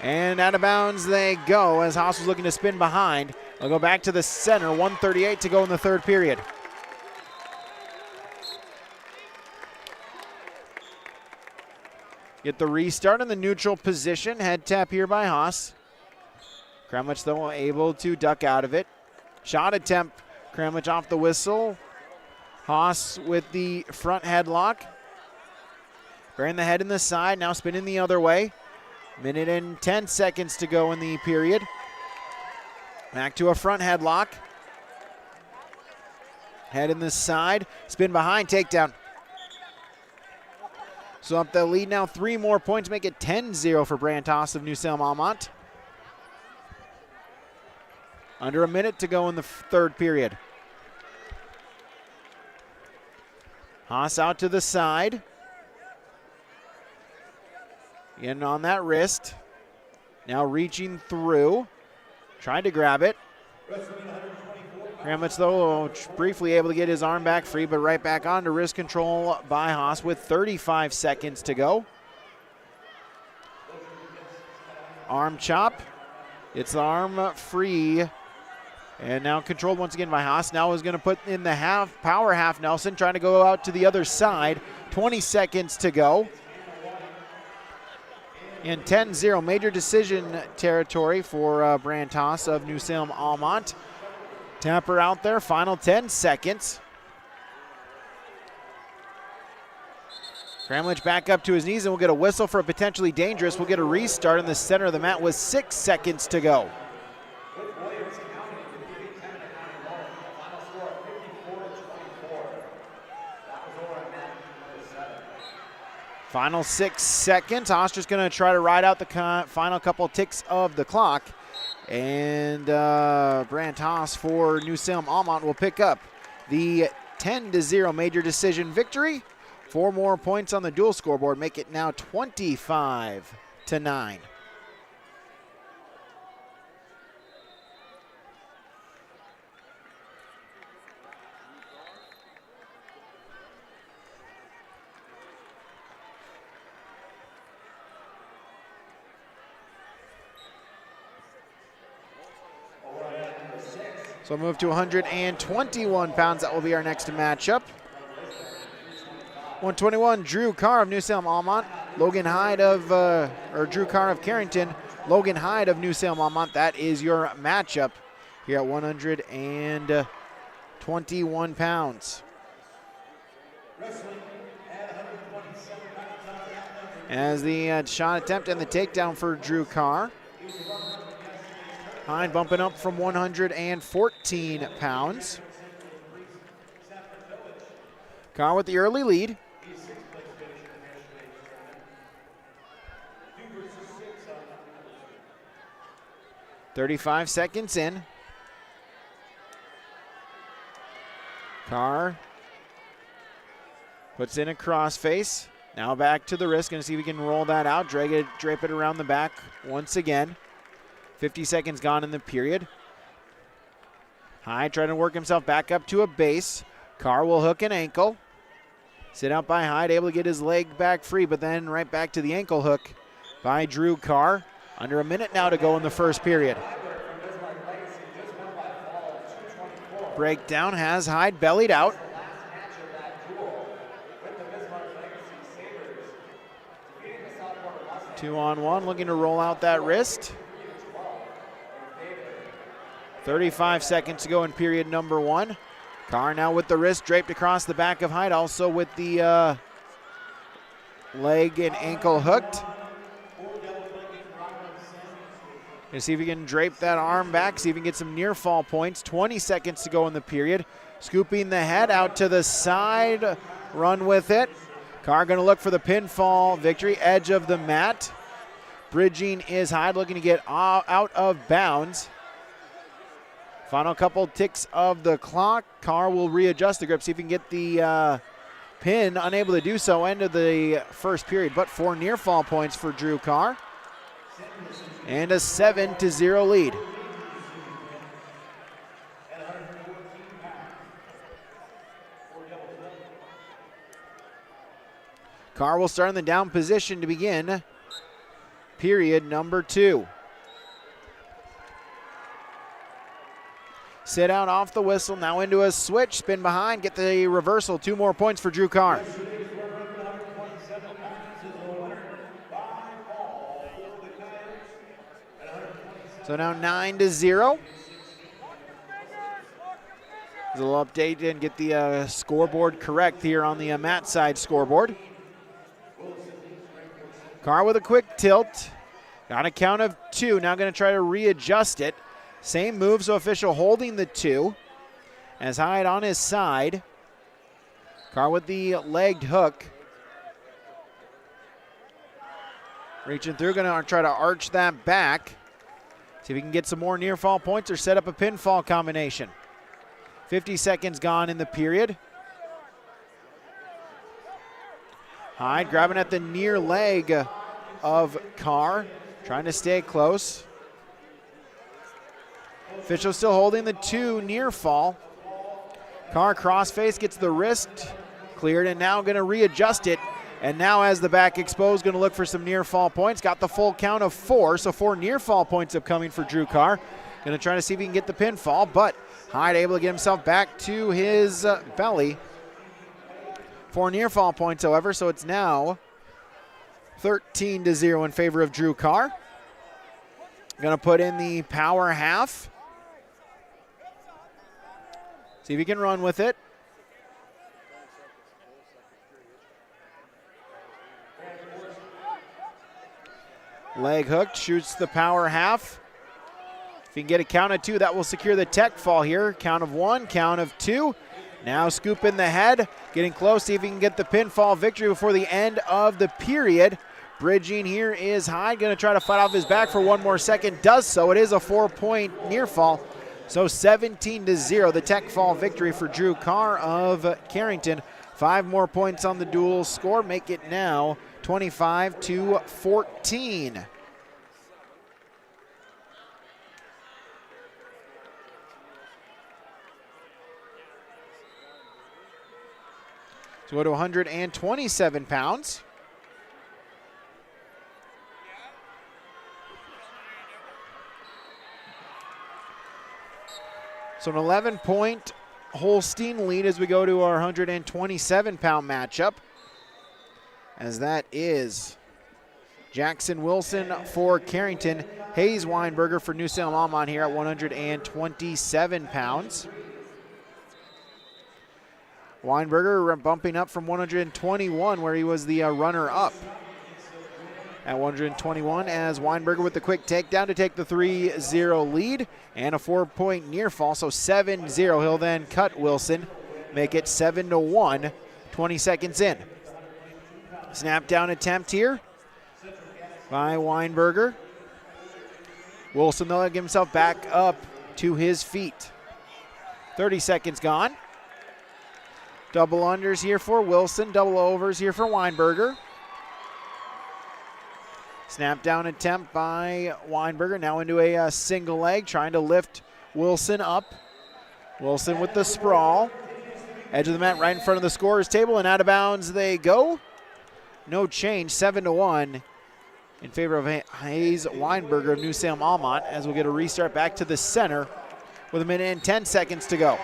And out of bounds they go as Haas was looking to spin behind. They'll go back to the center. 1:38 to go in the third period. Get the restart in the neutral position. Head tap here by Haas. Kramlich, though, able to duck out of it. Shot attempt. Kramlich off the whistle. Haas with the front headlock. Bearing the head in the side. Now spinning the other way. Minute and 10 seconds to go in the period. Back to a front headlock. Head in the side. Spin behind. Takedown. So up the lead now, 3 more points, make it 10-0 for Brant Haas of New Salem-Almont. Under a minute to go in the third period. Haas out to the side. In on that wrist. Now reaching through. Trying to grab it. Kramlich, though, briefly able to get his arm back free, but right back on to wrist control by Haas with 35 seconds to go. Arm chop. It's the arm free. And now controlled once again by Haas. Now is going to put in the power half Nelson, trying to go out to the other side. 20 seconds to go. In 10-0, major decision territory for Brant Haas of New Salem-Almont. Tapper out there, final 10 seconds. Kramlich back up to his knees and we'll get a whistle for a potentially dangerous. We'll get a restart in the center of the mat with 6 seconds to go. Final 6 seconds. Oster's going to try to ride out the final couple ticks of the clock. And Brant Haas for New Salem-Almont will pick up the 10-0 major decision victory. 4 more points on the dual scoreboard, make it now 25-9. So move to 121 pounds. That will be our next matchup. 121, Drew Carr of New Salem-Almont. Logan Hyde of, Drew Carr of Carrington. Logan Hyde of New Salem-Almont. That is your matchup here at 121 pounds. As the shot attempt and the takedown for Drew Carr. Hyde bumping up from 114 pounds. Carr with the early lead. 35 seconds in. Carr puts in a crossface. Now back to the wrist. Going to see if he can roll that out. Drape it around the back once again. 50 seconds gone in the period. Hyde trying to work himself back up to a base. Carr will hook an ankle. Sit out by Hyde, able to get his leg back free, but then right back to the ankle hook by Drew Carr. Under a minute now to go in the first period. Breakdown has Hyde bellied out. Two-on-one, looking to roll out that wrist. 35 seconds to go in period number 1. Carr now with the wrist draped across the back of Hyde, also with the leg and ankle hooked. Gonna see if he can drape that arm back, see if he can get some near fall points. 20 seconds to go in the period. Scooping the head out to the side, run with it. Carr gonna look for the pinfall victory, edge of the mat. Bridging is Hyde, looking to get out of bounds. Final couple ticks of the clock. Carr will readjust the grip, see if he can get the pin. Unable to do so, end of the first period, but 4 near fall points for Drew Carr. And a 7-0 lead. Carr will start in the down position to begin period number 2. Sit out off the whistle, now into a switch, spin behind, get the reversal. 2 more points for Drew Carr. So now 9-0. There's a little update and get the scoreboard correct here on the mat side scoreboard. Carr with a quick tilt. Got a count of 2. Now going to try to readjust it. Same move, so official holding the 2. As Hyde on his side. Carr with the legged hook. Reaching through, going to try to arch that back. See if he can get some more near fall points or set up a pinfall combination. 50 seconds gone in the period. Hyde grabbing at the near leg of Carr, trying to stay close. Official still holding the 2 near fall. Carr crossface, gets the wrist cleared, and now going to readjust it. And now as the back exposed, going to look for some near fall points. Got the full count of 4, so 4 near fall points upcoming for Drew Carr. Going to try to see if he can get the pinfall, but Hyde able to get himself back to his belly. 4 near fall points, however, so it's now 13-0 in favor of Drew Carr. Going to put in the power half. See if he can run with it. Leg hooked, shoots the power half. If he can get a count of 2, that will secure the tech fall here. Count of 1, count of 2. Now scooping the head, getting close, see if he can get the pinfall victory before the end of the period. Bridging here is Hyde, going to try to fight off his back for 1 more second. Does so. It is a 4-point near fall. So 17-0, the tech fall victory for Drew Carr of Carrington. 5 more points on the dual score, make it now 25-14. So go to 127 pounds. So an 11-point Holstein lead as we go to our 127-pound matchup. As that is Jackson Wilson for Carrington, Hayes Weinberger for New Salem-Almont here at 127 pounds. Weinberger bumping up from 121 where he was the runner-up at 121 as Weinberger with the quick takedown to take the 3-0 lead and a 4-point near fall, so 7-0. He'll then cut Wilson, make it 7-1, 20 seconds in. Snap down attempt here by Weinberger. Wilson, though, get himself back up to his feet. 30 seconds gone. Double unders here for Wilson. Double overs here for Weinberger. Snap down attempt by Weinberger. Now into a single leg, trying to lift Wilson up. Wilson with the sprawl. Edge of the mat right in front of the scorer's table, and out of bounds they go. No change, 7-1 in favor of Hayes Weinberger of New Salem-Almont, as we'll get a restart back to the center with 1 minute and 10 seconds to go.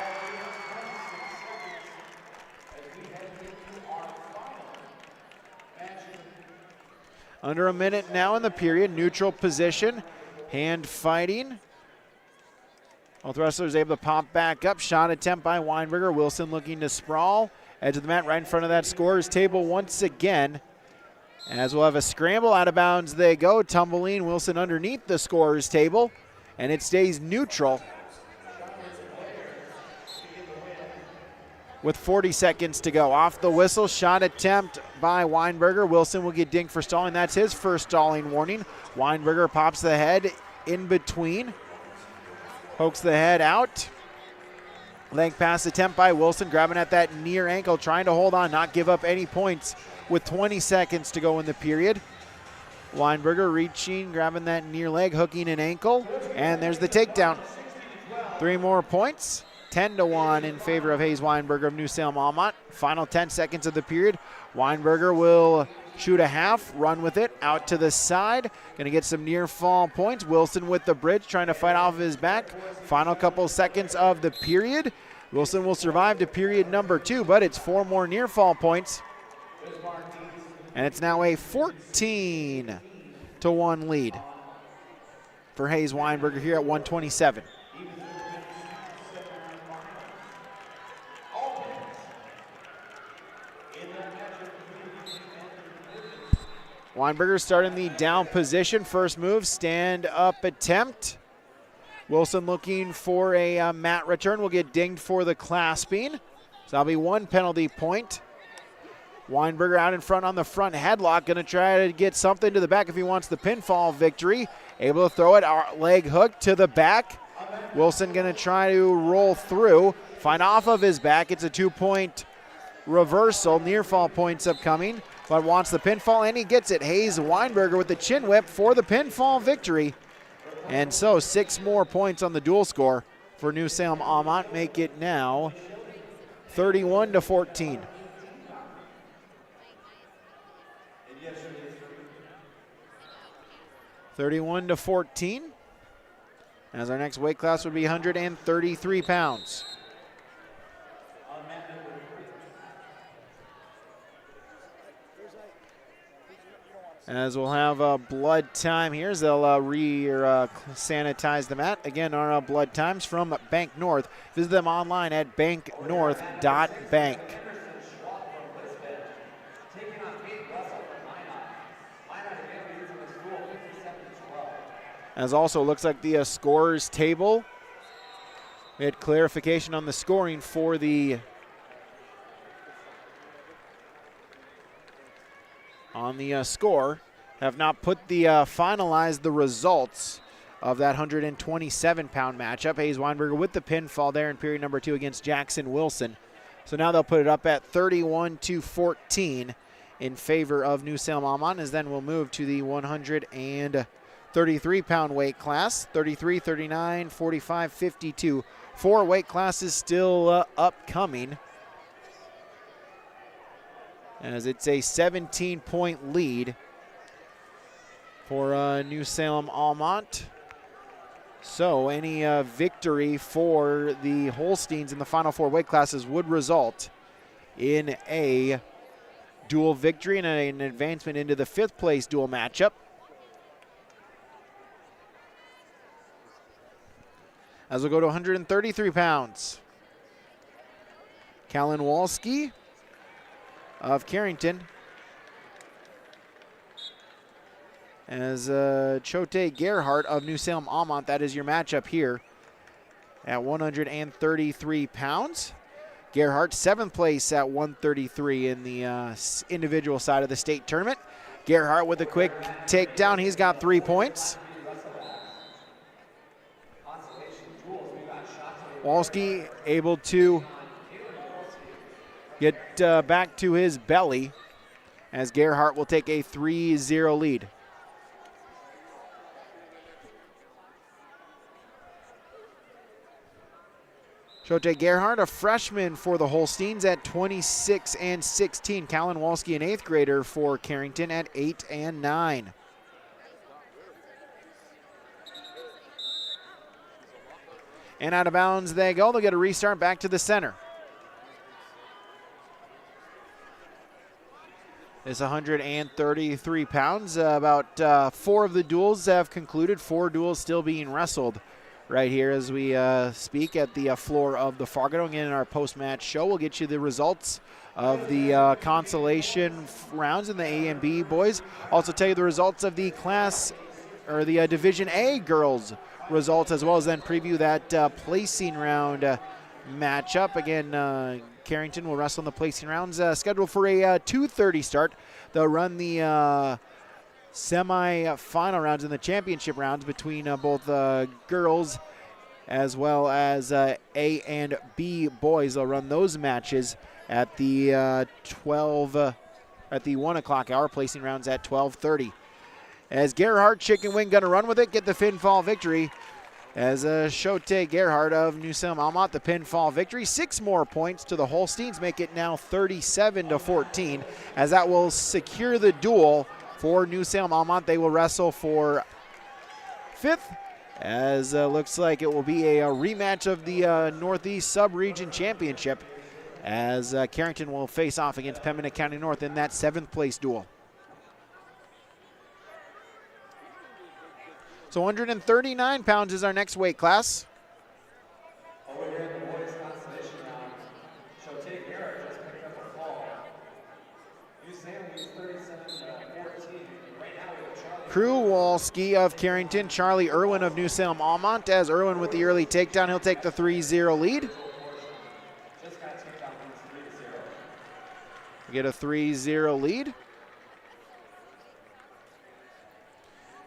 Under a minute now in the period, neutral position, hand fighting. Both wrestlers able to pop back up. Shot attempt by Weinberger. Wilson looking to sprawl. Edge of the mat right in front of that scorer's table once again. As we'll have a scramble, out of bounds they go. Tumbling Wilson underneath the scorer's table, and it stays neutral with 40 seconds to go. Off the whistle, shot attempt by Weinberger. Wilson will get dinged for stalling. That's his first stalling warning. Weinberger pops the head in between. Pokes the head out. Leg pass attempt by Wilson, grabbing at that near ankle, trying to hold on, not give up any points with 20 seconds to go in the period. Weinberger reaching, grabbing that near leg, hooking an ankle, and there's the takedown. 3 more points, 10-1 in favor of Hayes Weinberger of New Salem-Almont. Final 10 seconds of the period. Weinberger will shoot a half, run with it, out to the side. Gonna get some near fall points. Wilson with the bridge, trying to fight off of his back. Final couple seconds of the period. Wilson will survive to period number 2, but it's 4 more near fall points. And it's now a 14-1 lead for Hayes Weinberger here at 127. Weinberger starting the down position. First move, stand up attempt. Wilson looking for a mat return. Will get dinged for the clasping. So that'll be 1 penalty point. Weinberger out in front on the front headlock. Going to try to get something to the back if he wants the pinfall victory. Able to throw it, leg hook to the back. Wilson going to try to roll through. Find off of his back. It's a 2-point reversal. Near fall points upcoming, but wants the pinfall, and he gets it. Hayes Weinberger with the chin whip for the pinfall victory. And so 6 more points on the dual score for New Salem-Almont, make it now 31-14. (31-14) as our next weight class would be 133 pounds. As we'll have blood time here, as they'll sanitize the mat. Again, our blood times from Bank North. Visit them online at banknorth.bank. As also looks like the scorer's table. We had clarification on the scoring for the score. Have not put the finalized the results of that 127-pound matchup. Hayes Weinberger with the pinfall there in period number 2 against Jackson Wilson. So now they'll put it up at 31-14 in favor of New Salem-Almont, as then we'll move to the 133-pound weight class. 33, 39, 45, 52. 4 weight classes still upcoming, as it's a 17-point lead for New Salem-Almont. So any victory for the Holsteins in the final 4 weight classes would result in a dual victory and an advancement into the 5th place dual matchup. As we'll go to 133 pounds. Callan Walski of Carrington, as Chote Gerhardt of New Salem-Almont. That is your matchup here at 133 pounds. Gerhardt 7th place at 133 in the individual side of the state tournament. Gerhardt with a quick takedown. He's got 3 points. Walski able to get back to his belly as Gerhardt will take a 3-0 lead. Shote Gerhardt, a freshman for the Holsteins at 26 and 16. Callan Walski, an 8th grader for Carrington at 8 and 9. And out of bounds they go. They'll get a restart back to the center. It's 133 pounds. About 4 of the duels have concluded. 4 duels still being wrestled right here as we speak at the floor of the Fargo. Again, in our post-match show, we'll get you the results of the consolation rounds in the A and B boys. Also tell you the results of the class, or the Division A girls results, as well as then preview that placing round matchup. Again, Carrington will wrestle in the placing rounds, scheduled for a 2:30 start. They'll run the semi-final rounds and the championship rounds between both girls as well as A and B boys. They'll run those matches at the at the 1 o'clock hour, placing rounds at 12:30. As Gerhardt, chicken wing, gonna run with it, get the pinfall victory. As Shote Gerhardt of New Salem-Almont, the pinfall victory. 6 more points to the Holsteins, make it now 37-14, as that will secure the duel for New Salem-Almont. They will wrestle for 5th, as looks like it will be a rematch of the Northeast Sub-Region Championship, as Carrington will face off against Pembina County North in that 7th place duel. So 139 pounds is our next weight class. Over here in the boys' consolation round, Shote Gerhardt just picked up a fall. New Salem leads 37-14. Right now we have Charlie. Crew Walski of Carrington, Charlie Irwin of New Salem-Almont. As Irwin with the early takedown, he'll take the 3-0 lead. Just got takedown 3-0. Get a 3-0 lead.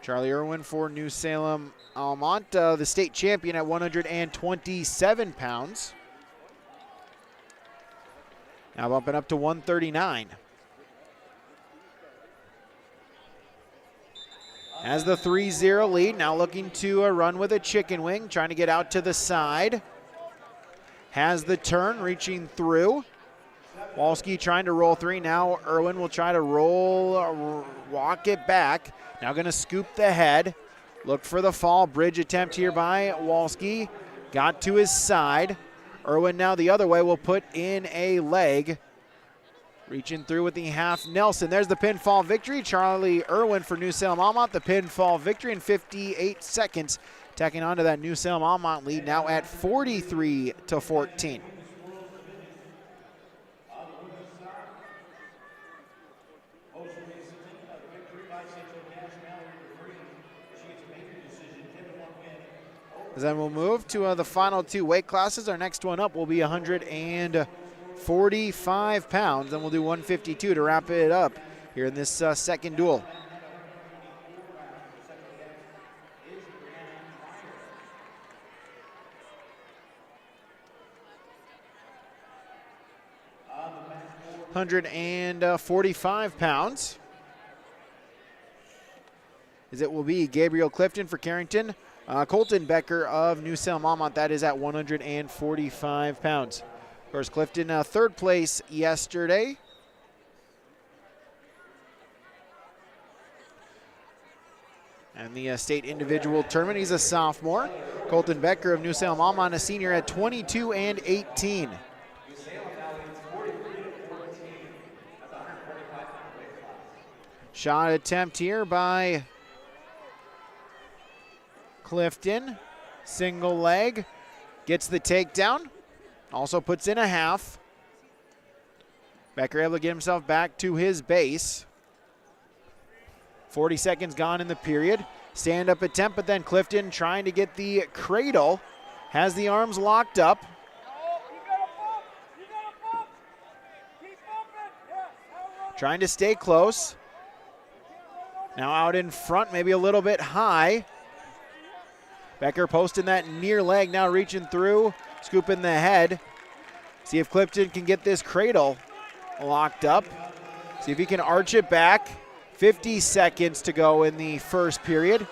Charlie Irwin for New Salem-Almont, the state champion at 127 pounds. Now bumping up to 139. As the 3-0 lead, now looking to run with a chicken wing, trying to get out to the side. Has the turn, reaching through. Walski trying to roll 3. Now Irwin will try to walk it back. Now going to scoop the head. Look for the fall. Bridge attempt here by Walski. Got to his side. Irwin now the other way will put in a leg. Reaching through with the half Nelson. There's the pinfall victory. Charlie Irwin for New Salem-Almont. The pinfall victory in 58 seconds. Tacking onto that New Salem-Almont lead now at 43-14. Then we'll move to the final 2 weight classes. Our next one up will be 145 pounds. Then we'll do 152 to wrap it up here in this second duel. £145 as it will be Gabriel Clifton for Carrington. Colton Becker of New Salem-Almont, that is at 145 pounds. Of course, Clifton, 3rd place yesterday. And the state individual tournament, he's a sophomore. Colton Becker of New Salem-Almont, a senior at 22 and 18. Shot attempt here by Clifton, single leg, gets the takedown, also puts in a half. Becker able to get himself back to his base. 40 seconds gone in the period. Stand-up attempt, but then Clifton trying to get the cradle, has the arms locked up. Trying to stay close. Now out in front, maybe a little bit high. Becker posting that near leg, now reaching through Scoop in the head. See if Clifton can get this cradle locked up. See if he can arch it back. 50 seconds to go in the first period.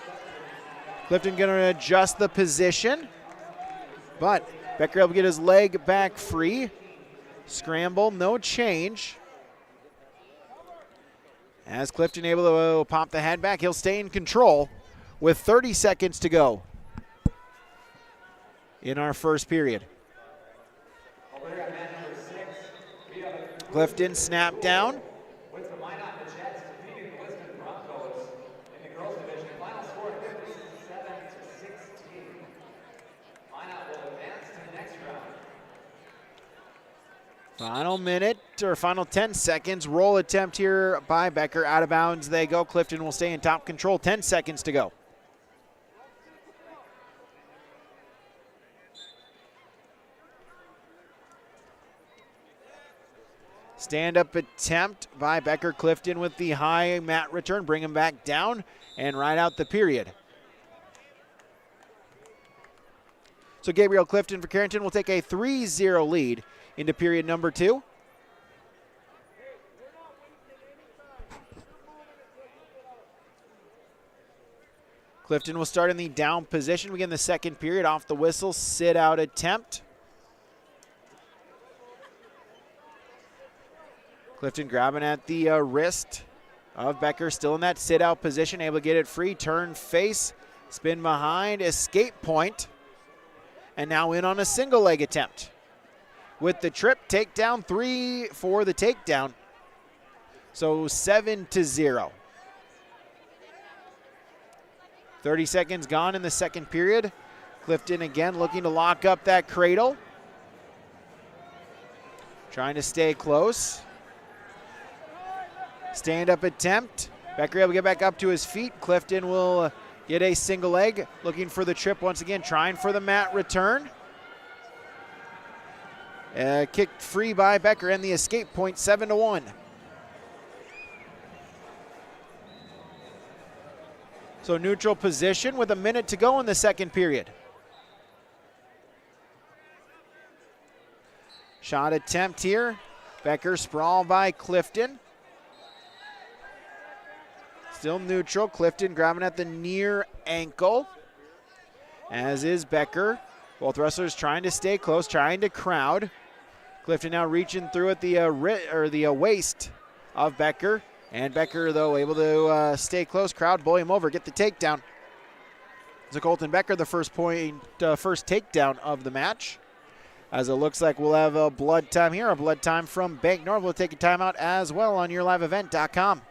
Clifton going to adjust the position, but Becker able to get his leg back free. Scramble, no change. As Clifton able to pop the head back, he'll stay in control with 30 seconds to go in our first period. Clifton snap down. Final minute or final 10 seconds. Roll attempt here by Becker. Out of bounds they go. Clifton will stay in top control. 10 seconds to go. Stand-up attempt by Becker. Clifton with the high mat return. Bring him back down and ride out the period. So Gabriel Clifton for Carrington will take a 3-0 lead into period number 2. Clifton will start in the down position. We begin the second period. Off the whistle, sit out attempt. Clifton grabbing at the wrist of Becker, still in that sit out position, able to get it free, turn face, spin behind, escape point, and now in on a single leg attempt. With the trip, takedown, 3 for the takedown. So 7-0. 30 seconds gone in the second period. Clifton again looking to lock up that cradle. Trying to stay close. Stand-up attempt. Becker able to get back up to his feet. Clifton will get a single leg. Looking for the trip once again, trying for the mat return. Kicked free by Becker and the escape point, 7-1. So neutral position with a minute to go in the second period. Shot attempt here. Becker sprawl by Clifton. Still neutral. Clifton grabbing at the near ankle, as is Becker. Both wrestlers trying to stay close, trying to crowd. Clifton now reaching through at the waist of Becker. And Becker, though, able to stay close. Crowd bully him over, get the takedown. So Colton Becker, the first takedown of the match. As it looks like we'll have a blood time here, a blood time from Bank North. We'll take a timeout as well on YourLiveEvent.com.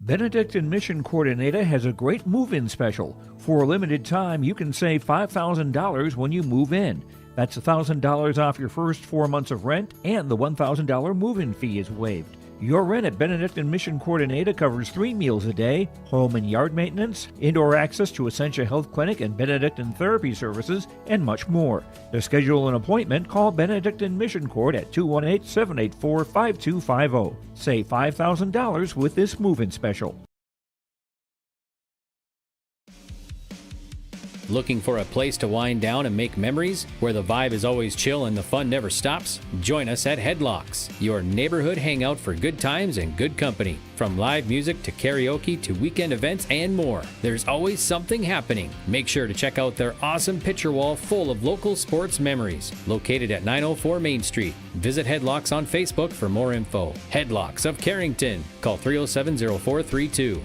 Benedictine Mission Coordinator has a great move-in special. For a limited time, you can save $5,000 when you move in. That's $1,000 off your first 4 months of rent, and the $1,000 move-in fee is waived. Your rent at Benedictine Mission Coordinator covers 3 meals a day, home and yard maintenance, indoor access to Essentia Health Clinic and Benedictine Therapy Services, and much more. To schedule an appointment, call Benedictine Mission Court at 218-784-5250. Save $5,000 with this move-in special. Looking for a place to wind down and make memories, where the vibe is always chill and the fun never stops? Join us at Headlocks, your neighborhood hangout for good times and good company. From live music to karaoke to weekend events and more, there's always something happening. Make sure to check out their awesome picture wall full of local sports memories. Located at 904 Main Street. Visit Headlocks on Facebook for more info. Headlocks of Carrington. Call 307-0432.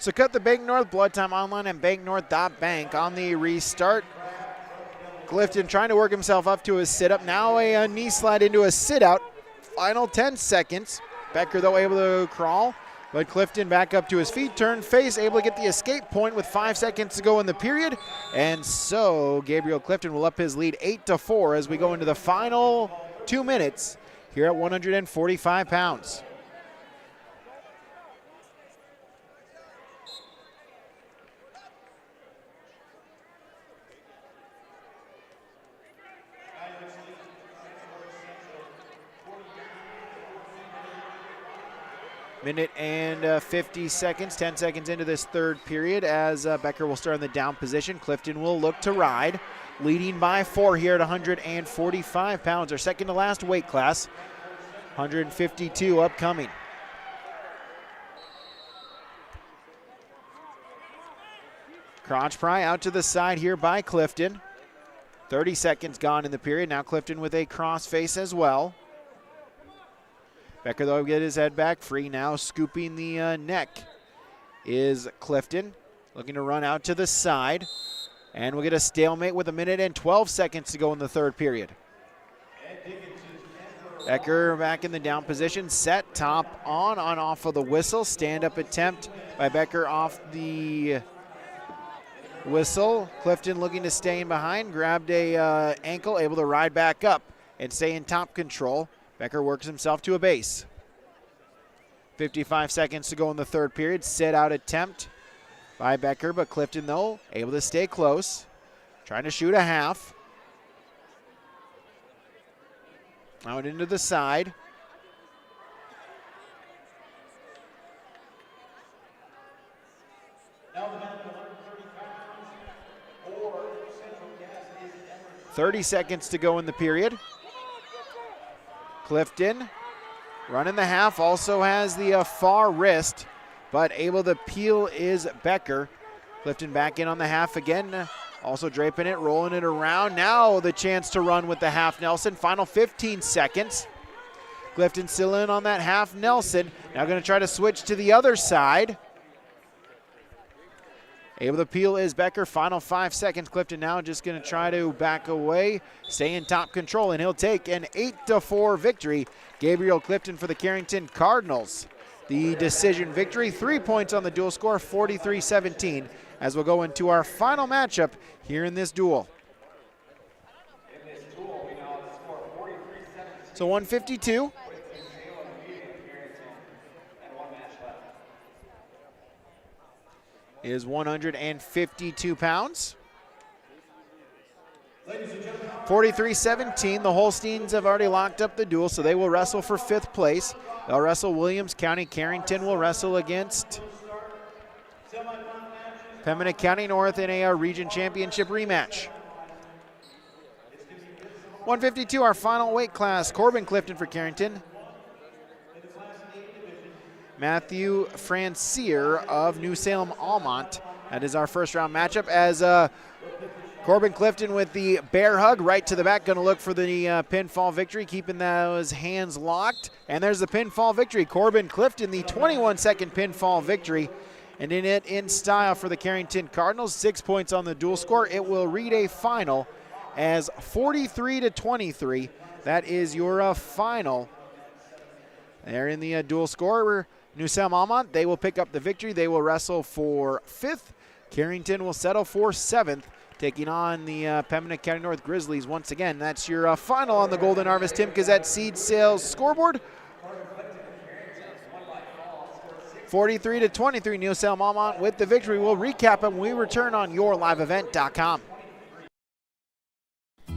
So cut the Bank North Blood Time online and banknorth.bank on the restart. Clifton trying to work himself up to his sit-up. Now a knee slide into a sit-out. Final 10 seconds. Becker, though, able to crawl. But Clifton back up to his feet, turn face, able to get the escape point with 5 seconds to go in the period. And so Gabriel Clifton will up his lead 8-4 as we go into the final 2 minutes here at 145 pounds. Minute and 50 seconds, 10 seconds into this third period as Becker will start in the down position. Clifton will look to ride, leading by 4 here at 145 pounds, our second to last weight class. 152 upcoming. Crotch pry out to the side here by Clifton. 30 seconds gone in the period. Now Clifton with a cross face as well. Becker, though, will get his head back free. Now scooping the neck is Clifton. Looking to run out to the side. And we'll get a stalemate with 1 minute and 12 seconds to go in the third period. Becker back in the down position. Set, top on off of the whistle. Stand-up attempt by Becker off the whistle. Clifton looking to stay in behind. Grabbed a ankle, able to ride back up and stay in top control. Becker works himself to a base. 55 seconds to go in the third period. Sit out attempt by Becker, but Clifton, though, able to stay close. Trying to shoot a half. Out into the side. Now the 30 seconds to go in the period. Clifton running the half, also has the far wrist, but able to peel is Becker. Clifton back in on the half again, also draping it, rolling it around. Now the chance to run with the half Nelson. Final 15 seconds. Clifton still in on that half Nelson. Now going to try to switch to the other side. Able to peel is Becker. Final 5 seconds. Clifton now just going to try to back away, stay in top control, and he'll take an 8-4 victory. Gabriel Clifton for the Carrington Cardinals. The decision victory, 3 points on the dual score, 43-17, as we'll go into our final matchup here in this duel. So 152. Is 152 pounds. 43-17, the Holsteins have already locked up the duel, so they will wrestle for 5th place. They'll wrestle Williams County. Carrington will wrestle against Pembina County North in a region championship rematch. 152, our final weight class. Corbin Clifton for Carrington. Matthew Francier of New Salem-Almont. That is our first round matchup as Corbin Clifton with the bear hug right to the back, going to look for the pinfall victory, keeping those hands locked. And there's the pinfall victory. Corbin Clifton, the 21-second pinfall victory. And in it in style for the Carrington Cardinals. 6 points on the dual score. It will read a final as 43-23. That is your final. There in the dual score. New Salem-Almont, they will pick up the victory. They will wrestle for 5th. Carrington will settle for 7th, taking on the Pembina County North Grizzlies once again. That's your final on the Golden Harvest Tim Gazette Seed Sales scoreboard. 43-23, New Salem-Almont with the victory. We'll recap it when we return on YourLiveEvent.com.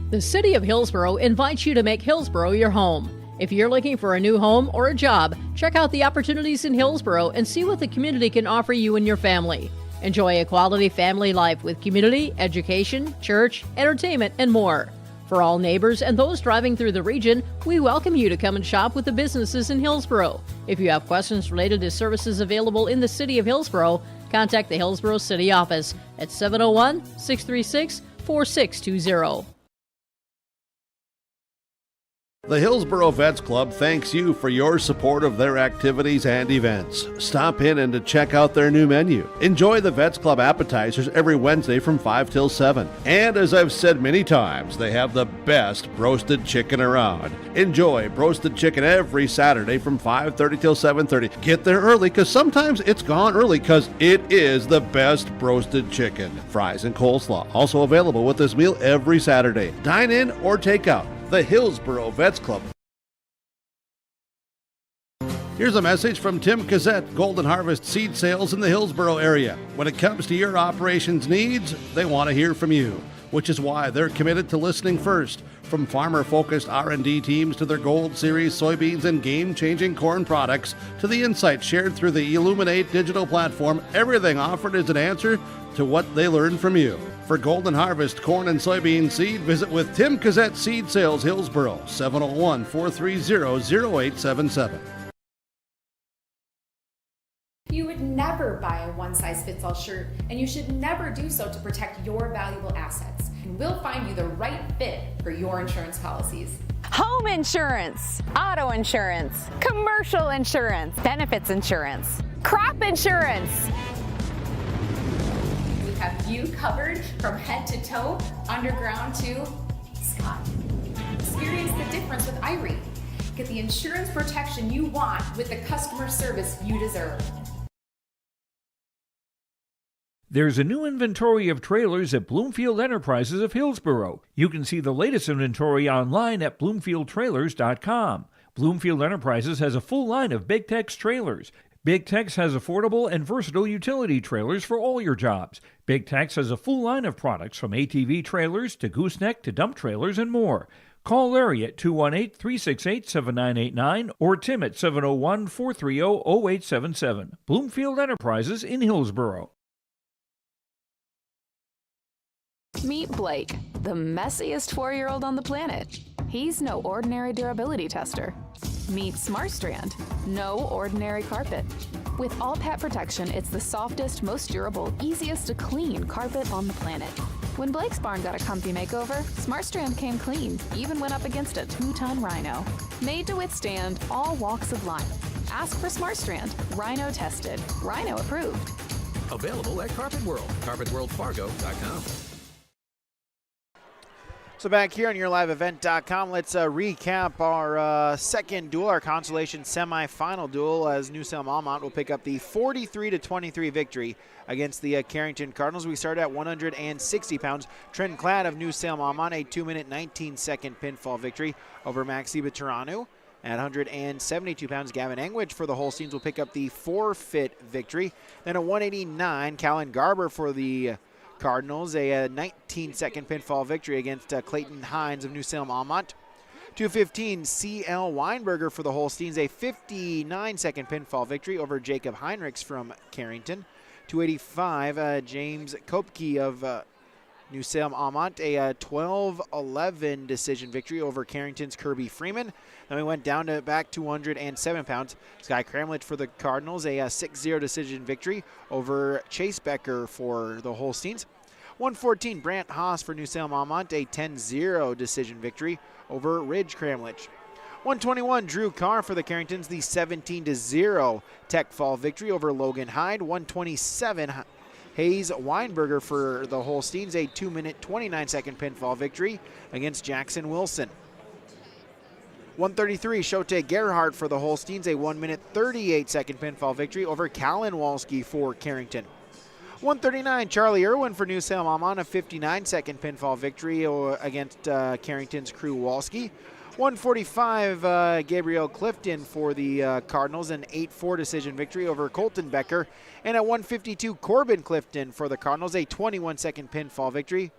The City of Hillsboro invites you to make Hillsboro your home. If you're looking for a new home or a job, check out the opportunities in Hillsboro and see what the community can offer you and your family. Enjoy a quality family life with community, education, church, entertainment, and more. For all neighbors and those driving through the region, we welcome you to come and shop with the businesses in Hillsboro. If you have questions related to services available in the City of Hillsboro, contact the Hillsboro City Office at 701-636-4620. The Hillsboro Vets Club thanks you for your support of their activities and events. Stop in and to check out their new menu. Enjoy the Vets Club appetizers every Wednesday from 5 till 7. And as I've said many times, they have the best roasted chicken around. Enjoy roasted chicken every Saturday from 5:30 till 7:30. Get there early because sometimes it's gone early because it is the best roasted chicken. Fries and coleslaw also available with this meal every Saturday. Dine in or take out. The Hillsboro Vets Club. Here's a message from Tim Cassette, Golden Harvest Seed Sales in the Hillsboro area. When it comes to your operations needs, they want to hear from you. which is why they're committed to listening first. From farmer-focused R&D teams to their Gold Series soybeans and game-changing corn products to the insights shared through the Illuminate digital platform, everything offered is an answer to what they learned from you. For Golden Harvest corn and soybean seed, visit with Tim Cazette Seed Sales, Hillsboro, 701-430-0877. You would never buy a one-size-fits-all shirt, and you should never do so to protect your valuable assets. And we'll find you the right fit for your insurance policies. Home insurance, auto insurance, commercial insurance, benefits insurance, crop insurance. We have you covered from head to toe, underground to Scott. Experience the difference with Irie. Get the insurance protection you want with the customer service you deserve. There's a new inventory of trailers at Bloomfield Enterprises of Hillsboro. You can see the latest inventory online at BloomfieldTrailers.com. Bloomfield Enterprises has a full line of Big Tex trailers. Big Tex has affordable and versatile utility trailers for all your jobs. Big Tex has a full line of products from ATV trailers to gooseneck to dump trailers and more. Call Larry at 218-368-7989 or Tim at 701-430-0877. Bloomfield Enterprises in Hillsboro. Meet Blake, the messiest 4-year-old on the planet. He's no ordinary durability tester. Meet SmartStrand, no ordinary carpet. With all pet protection, it's the softest, most durable, easiest to clean carpet on the planet. When Blake's barn got a comfy makeover, SmartStrand came clean, even went up against a 2-ton rhino. Made to withstand all walks of life. Ask for SmartStrand, rhino tested, rhino approved. Available at Carpet World, carpetworldfargo.com. So back here on YourLiveEvent.com, let's recap our second duel, our consolation semifinal duel, as New Salem-Almont will pick up the 43-23 victory against the Carrington Cardinals. We start at 160 pounds. Trent Cladd of New Salem-Almont, a 2-minute, 19-second pinfall victory over Maxi Baturanu. At 172 pounds, Gavin Engwich for the Holsteins will pick up the forfeit victory. Then at 189, Callan Garber for the Cardinals, a 19-second pinfall victory against Clayton Hines of New Salem-Almont. 215, C.L. Weinberger for the Holsteins, a 59-second pinfall victory over Jacob Heinrichs from Carrington. 285, James Kopke of New Salem-Almont, a 12-11 decision victory over Carrington's Kirby Freeman. Then we went down to back 207 pounds. Sky Kramlich for the Cardinals, a 6-0 decision victory over Chase Becker for the Holsteins. 114, Brant Haas for New Salem-Almont, a 10-0 decision victory over Ridge Kramlich. 121, Drew Carr for the Carringtons, the 17-0 tech fall victory over Logan Hyde. 127, Hayes Weinberger for the Holsteins, a 2-minute, 29-second pinfall victory against Jackson Wilson. 133, Shote Gerhardt for the Holsteins, a 1-minute, 38-second pinfall victory over Callan Walski for Carrington. 139, Charlie Irwin for New Salem-Almont, a 59-second pinfall victory against Carrington's Crew Walski. 145, Gabriel Clifton for the Cardinals, an 8-4 decision victory over Colton Becker. And at 152, Corbin Clifton for the Cardinals, a 21-second pinfall victory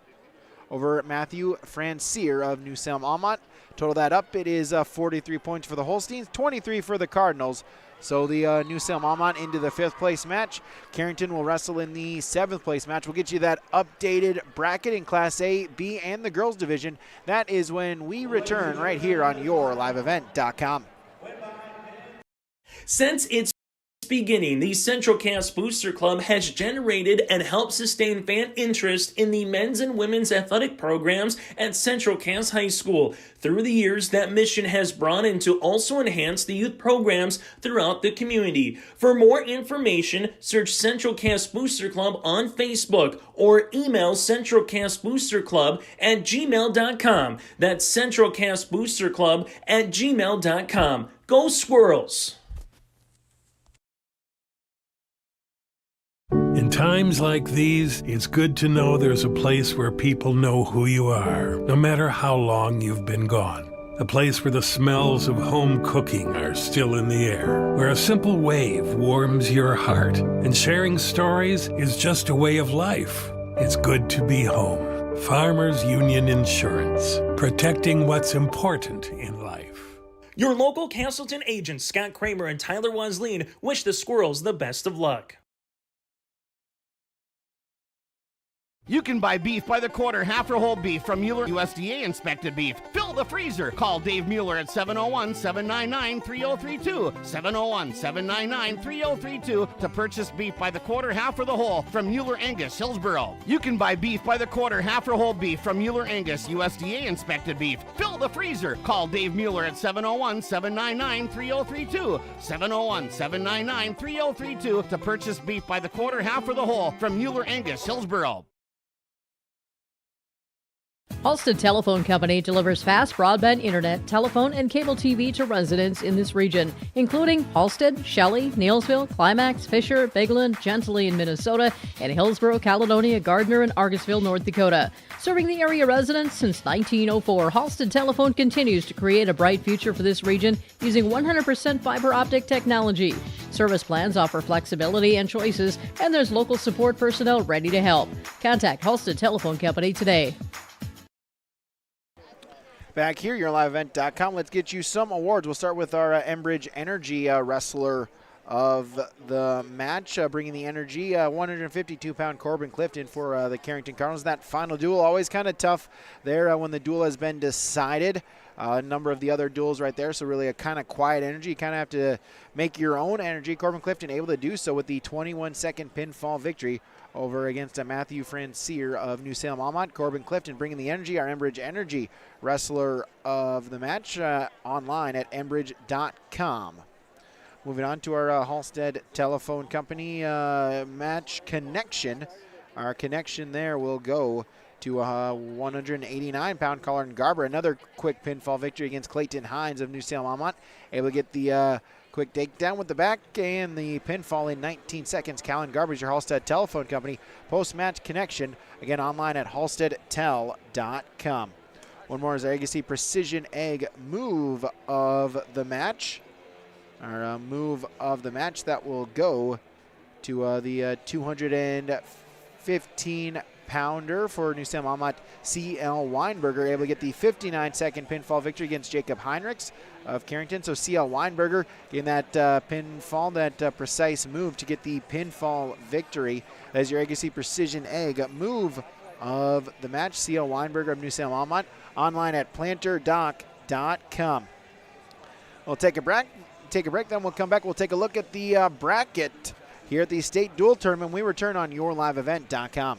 over Matthew Francier of New Salem-Almont. Total that up, it is 43 points for the Holsteins, 23 for the Cardinals. So the New Salem-Almont into the 5th place match. Carrington will wrestle in the 7th place match. We'll get you that updated bracket in Class A, B, and the girls division. That is when we return right here on YourLiveEvent.com. Since its beginning, the Central Cass Booster Club has generated and helped sustain fan interest in the men's and women's athletic programs at Central Cass High School. Through the years, that mission has brought in to also enhance the youth programs throughout the community. For more information, search Central Cass Booster Club on Facebook or email centralcassboosterclub@gmail.com. That's centralcassboosterclub@gmail.com. Go Squirrels! In times like these, it's good to know there's a place where people know who you are, no matter how long you've been gone. A place where the smells of home cooking are still in the air, where a simple wave warms your heart, and sharing stories is just a way of life. It's good to be home. Farmers Union Insurance, protecting what's important in life. Your local Castleton agents, Scott Kramer and Tyler Wasleen, wish the Squirrels the best of luck. You can buy beef by the quarter, half or whole beef from Mueller USDA inspected beef. Fill the freezer. Call Dave Mueller at 701-799-3032. 701-799-3032 to purchase beef by the quarter, half or the whole from Mueller Angus, Hillsboro. You can buy beef by the quarter, half or whole beef from Mueller Angus USDA inspected beef. Fill the freezer. Call Dave Mueller at 701-799-3032. 701-799-3032 to purchase beef by the quarter, half or the whole from Mueller Angus, Hillsboro. Halstead Telephone Company delivers fast broadband internet, telephone, and cable TV to residents in this region, including Halstead, Shelley, Neilsville, Climax, Fisher, Bigland, Gentilly in Minnesota, and Hillsborough, Caledonia, Gardner, and Argusville, North Dakota. Serving the area residents since 1904, Halstead Telephone continues to create a bright future for this region using 100% fiber optic technology. Service plans offer flexibility and choices, and there's local support personnel ready to help. Contact Halstead Telephone Company today. Back here, YourLiveEvent.com. Let's get you some awards. We'll start with our Enbridge Energy wrestler of the match, bringing the energy, 152-pound Corbin Clifton for the Carrington Cardinals. That final duel, always kind of tough there when the duel has been decided. A number of the other duels right there, so really a kind of quiet energy. You kind of have to make your own energy. Corbin Clifton able to do so with the 21-second pinfall victory over against Matthew Francier of New Salem-Almont. Corbin Clifton bringing the energy, our Enbridge Energy wrestler of the match, online at enbridge.com. Moving on to our Halstead Telephone Company match connection. Our connection there will go to 189-pound Colin Garber. Another quick pinfall victory against Clayton Hines of New Salem-Almont. Able to get the quick takedown with the back and the pinfall in 19 seconds. Colin Garber is your Halstead Telephone Company post-match connection. Again, online at halsteadtel.com. One more is our Agassi Precision Egg move of the match. Our move of the match that will go to the 215-pounder for New Salem-Almont, C.L. Weinberger, able to get the 59-second pinfall victory against Jacob Heinrichs of Carrington. So C.L. Weinberger getting that pinfall, that precise move to get the pinfall victory. As your Agassi Precision Egg move of the match, C.L. Weinberger of New Salem-Almont, online at planterdoc.com. We'll take a break, then we'll come back. We'll take a look at the bracket here at the state dual tournament. We return on YourLiveEvent.com.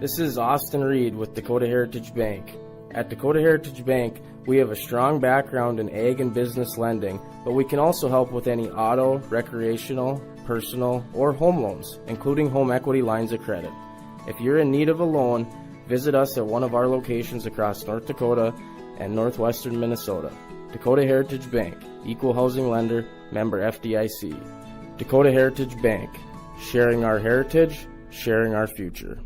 This is Austin Reed with Dakota Heritage Bank. At Dakota Heritage Bank, we have a strong background in ag and business lending, but we can also help with any auto, recreational, personal, or home loans, including home equity lines of credit. If you're in need of a loan, visit us at one of our locations across North Dakota and northwestern Minnesota. Dakota Heritage Bank, equal housing lender, member FDIC. Dakota Heritage Bank, sharing our heritage, sharing our future.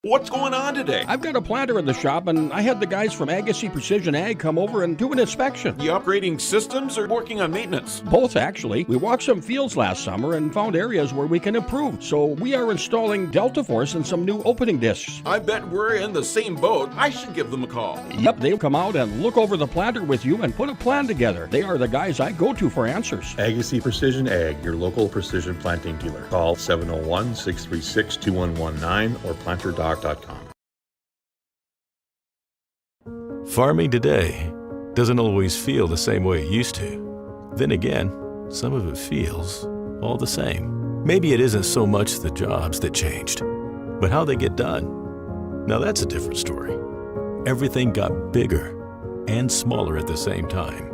What's going on today? I've got a planter in the shop, and I had the guys from Agassi Precision Ag come over and do an inspection. You upgrading systems or working on maintenance? Both, actually. We walked some fields last summer and found areas where we can improve. So we are installing Delta Force and some new opening discs. I bet we're in the same boat. I should give them a call. Yep, they'll come out and look over the planter with you and put a plan together. They are the guys I go to for answers. Agassi Precision Ag, your local precision planting dealer. Call 701-636-2119 or planterdoc.com. Farming today doesn't always feel the same way it used to. Then again, some of it feels all the same. Maybe it isn't so much the jobs that changed, but how they get done. Now that's a different story. Everything got bigger and smaller at the same time.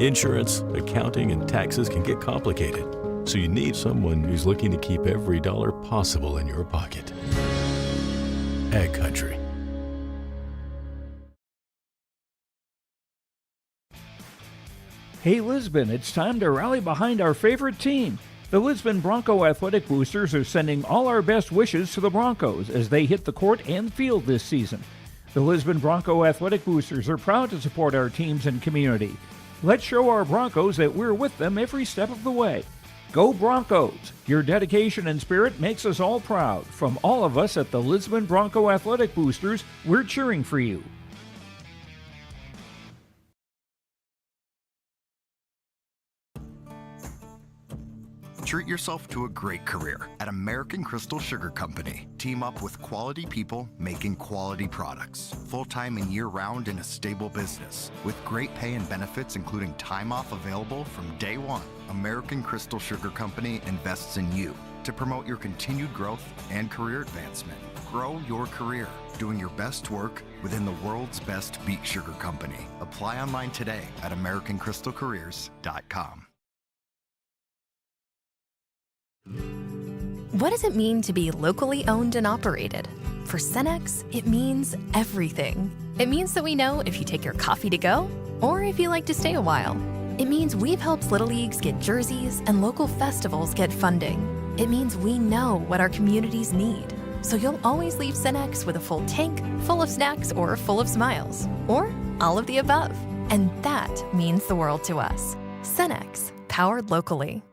Insurance, accounting, and taxes can get complicated, so you need someone who's looking to keep every dollar possible in your pocket. Ag Country. Hey Lisbon, it's time to rally behind our favorite team. The Lisbon Bronco Athletic Boosters are sending all our best wishes to the Broncos as they hit the court and field this season. The Lisbon Bronco Athletic Boosters are proud to support our teams and community. Let's show our Broncos that we're with them every step of the way. Go Broncos! Your dedication and spirit makes us all proud. From all of us at the Lisbon Bronco Athletic Boosters, we're cheering for you. Treat yourself to a great career at American Crystal Sugar Company. Team up with quality people making quality products. Full-time and year-round in a stable business. With great pay and benefits including time off available from day one. American Crystal Sugar Company invests in you to promote your continued growth and career advancement. Grow your career doing your best work within the world's best beet sugar company. Apply online today at AmericanCrystalCareers.com. What does it mean to be locally owned and operated? For Cenex, it means everything. It means that we know if you take your coffee to go or if you like to stay a while. It means we've helped Little Leagues get jerseys and local festivals get funding. It means we know what our communities need. So you'll always leave Cenex with a full tank, full of snacks, or full of smiles. Or all of the above. And that means the world to us. Cenex, powered locally.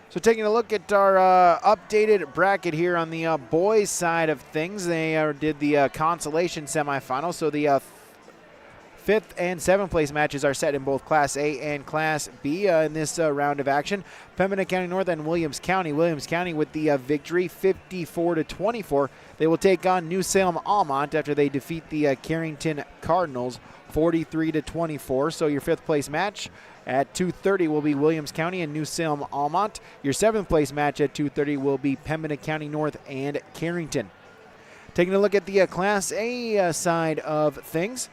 So taking a look at our updated bracket here on the boys' side of things, they did the consolation semifinal. So the 5th and 7th place matches are set in both Class A and Class B in this round of action. Pembina County North and Williams County. Williams County with the victory, 54-24. They will take on New Salem-Almont after they defeat the Carrington Cardinals, 43-24. So your 5th place match at 2:30 will be Williams County and New Salem-Almont. Your 7th place match at 2:30 will be Pembina County North and Carrington. Taking a look at the Class A side of things,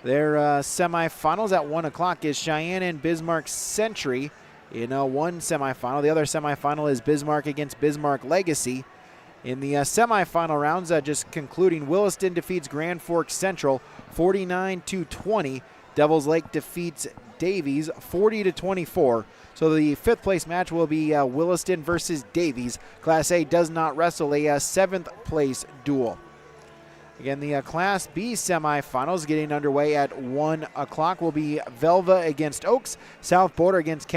their semifinals at 1 o'clock is Cheyenne and Bismarck Century in one semifinal. The other semifinal is Bismarck against Bismarck Legacy. In the semifinal rounds, just concluding, Williston defeats Grand Forks Central 49-20. Devils Lake defeats Davies 40-24. So the 5th place match will be Williston versus Davies. Class A does not wrestle a 7th place duel. Again, the Class B semifinals getting underway at 1 o'clock will be Velva against Oaks, South Border against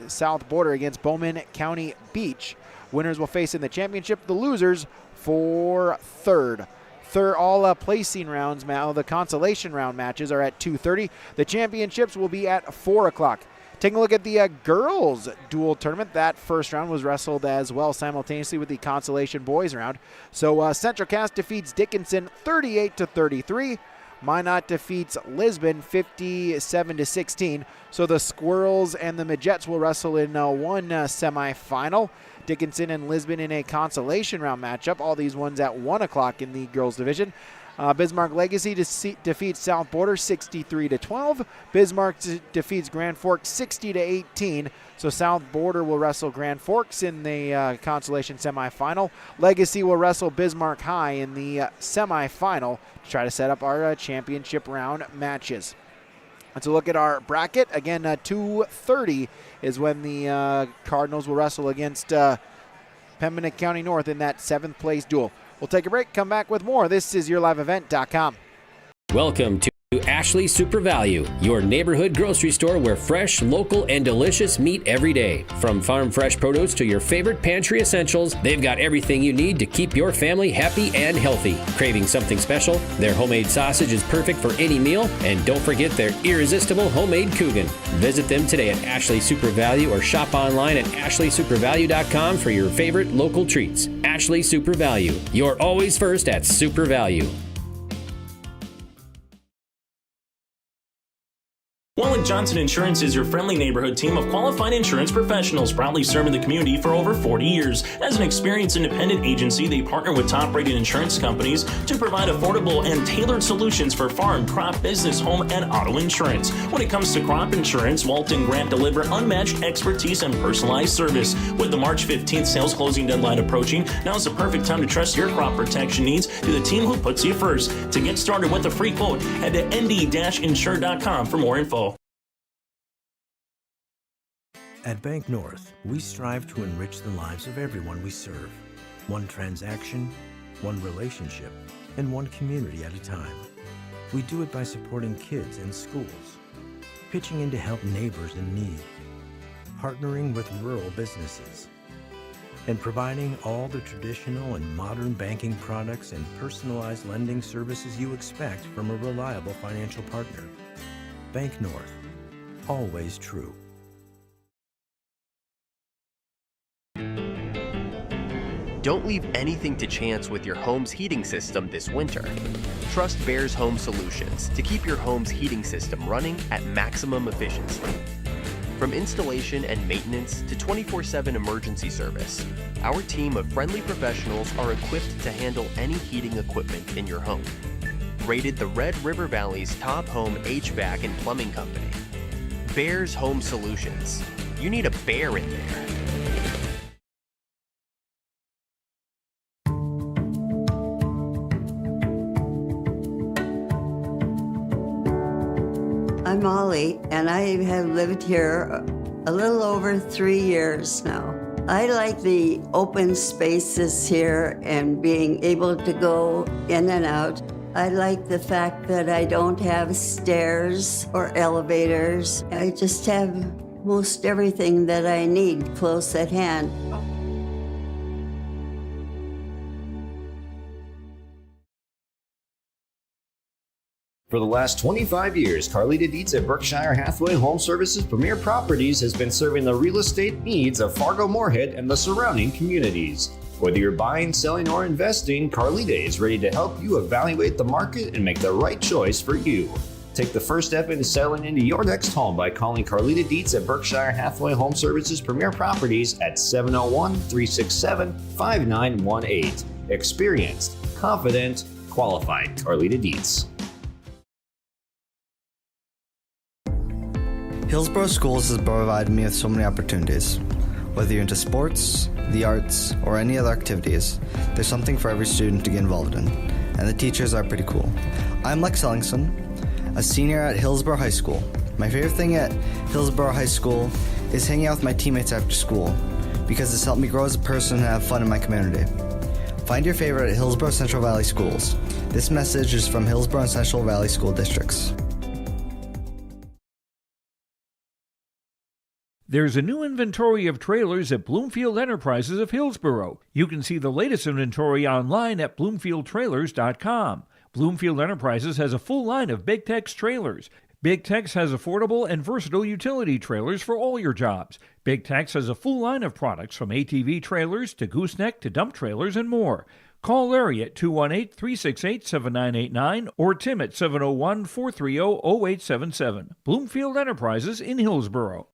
South Border against Bowman County Beach. Winners will face in the championship, the losers for third. All placing rounds, the consolation round matches are at 2:30. The championships will be at 4 o'clock. Taking a look at the girls dual tournament, that first round was wrestled as well simultaneously with the consolation boys round. So Central Cass defeats Dickinson 38-33. Minot defeats Lisbon 57-16. So the Squirrels and the Midgets will wrestle in one semifinal. Dickinson and Lisbon in a consolation round matchup. All these ones at 1 o'clock in the girls division. Bismarck Legacy defeats South Border 63-12. Bismarck defeats Grand Forks 60-18. So South Border will wrestle Grand Forks in the consolation semifinal. Legacy will wrestle Bismarck High in the semifinal to try to set up our championship round matches. Let's look at our bracket. Again, 2:30 is when the Cardinals will wrestle against Pembina County North in that 7th place duel. We'll take a break, come back with more. This is YourLiveEvent.com. Welcome to Ashley Super Value, your neighborhood grocery store where fresh, local, and delicious meat every day. From farm fresh produce to your favorite pantry essentials, they've got everything you need to keep your family happy and healthy. Craving something special? Their homemade sausage is perfect for any meal, and don't forget their irresistible homemade Coogan. Visit them today at Ashley Super Value or shop online at ashleysupervalue.com for your favorite local treats. Ashley Super Value, you're always first at Super Value. Wallen Johnson Insurance is your friendly neighborhood team of qualified insurance professionals proudly serving the community for over 40 years. As an experienced independent agency, they partner with top-rated insurance companies to provide affordable and tailored solutions for farm, crop, business, home, and auto insurance. When it comes to crop insurance, Walt and Grant deliver unmatched expertise and personalized service. With the March 15th sales closing deadline approaching, now is the perfect time to trust your crop protection needs to the team who puts you first. To get started with a free quote, head to nd-insure.com for more info. At Bank North, we strive to enrich the lives of everyone we serve. One transaction, one relationship, and one community at a time. We do it by supporting kids and schools, pitching in to help neighbors in need, partnering with rural businesses, and providing all the traditional and modern banking products and personalized lending services you expect from a reliable financial partner. Bank North, always true. Don't leave anything to chance with your home's heating system this winter. Trust Bears Home Solutions to keep your home's heating system running at maximum efficiency. From installation and maintenance to 24/7 emergency service, our team of friendly professionals are equipped to handle any heating equipment in your home. Rated the Red River Valley's top home HVAC and plumbing company. Bears Home Solutions. You need a bear in there. I'm Molly, and I have lived here a little over 3 years now. I like the open spaces here and being able to go in and out. I like the fact that I don't have stairs or elevators. I just have most everything that I need close at hand. For the last 25 years, Carlita Dietz at Berkshire Hathaway Home Services Premier Properties has been serving the real estate needs of Fargo-Moorhead and the surrounding communities. Whether you're buying, selling, or investing, Carlita is ready to help you evaluate the market and make the right choice for you. Take the first step into settling into your next home by calling Carlita Dietz at Berkshire Hathaway Home Services Premier Properties at 701-367-5918. Experienced, confident, qualified Carlita Dietz. Hillsborough Schools has provided me with so many opportunities. Whether you're into sports, the arts, or any other activities, there's something for every student to get involved in, and the teachers are pretty cool. I'm Lex Ellingson, a senior at Hillsborough High School. My favorite thing at Hillsborough High School is hanging out with my teammates after school, because it's helped me grow as a person and have fun in my community. Find your favorite at Hillsborough Central Valley Schools. This message is from Hillsborough and Central Valley School Districts. There's a new inventory of trailers at Bloomfield Enterprises of Hillsborough. You can see the latest inventory online at bloomfieldtrailers.com. Bloomfield Enterprises has a full line of Big Tex trailers. Big Tex has affordable and versatile utility trailers for all your jobs. Big Tex has a full line of products from ATV trailers to gooseneck to dump trailers and more. Call Larry at 218-368-7989 or Tim at 701-430-0877. Bloomfield Enterprises in Hillsborough.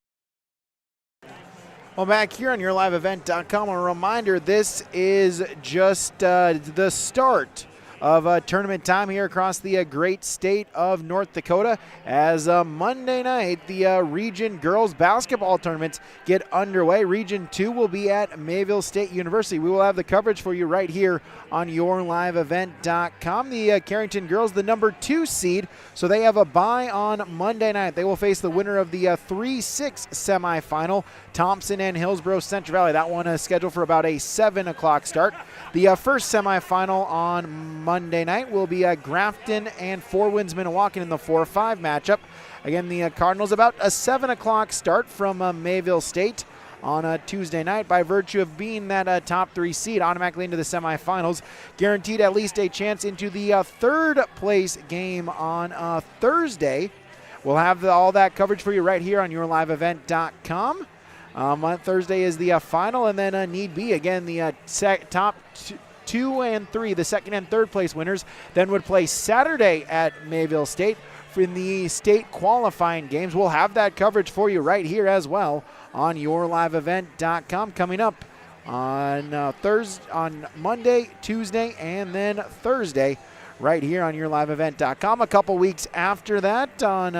Well, back here on YourLiveEvent.com, a reminder, this is just the start of tournament time here across the great state of North Dakota, as Monday night the Region Girls Basketball Tournaments get underway. Region 2 will be at Mayville State University. We will have the coverage for you right here on YourLiveEvent.com. The Carrington girls, the number 2 seed, so they have a bye on Monday night. They will face the winner of the 3-6 semifinal, Thompson and Hillsborough Central Valley. That one is scheduled for about a 7 o'clock start. The first semifinal on Monday night will be Grafton and Four Winds Minnewacan in the 4-5 matchup. Again, the Cardinals about a 7 o'clock start from Mayville State on a Tuesday night. By virtue of being that top 3 seed, automatically into the semifinals, guaranteed at least a chance into the third place game on Thursday. We'll have all that coverage for you right here on YourLiveEvent.com. Thursday is the final, and then need be, again, the top 2 and 3, the second and third place winners, then would play Saturday at Mayville State in the state qualifying games. We'll have that coverage for you right here as well on YourLiveEvent.com coming up on on Monday, Tuesday, and then Thursday right here on YourLiveEvent.com. A couple weeks after that, on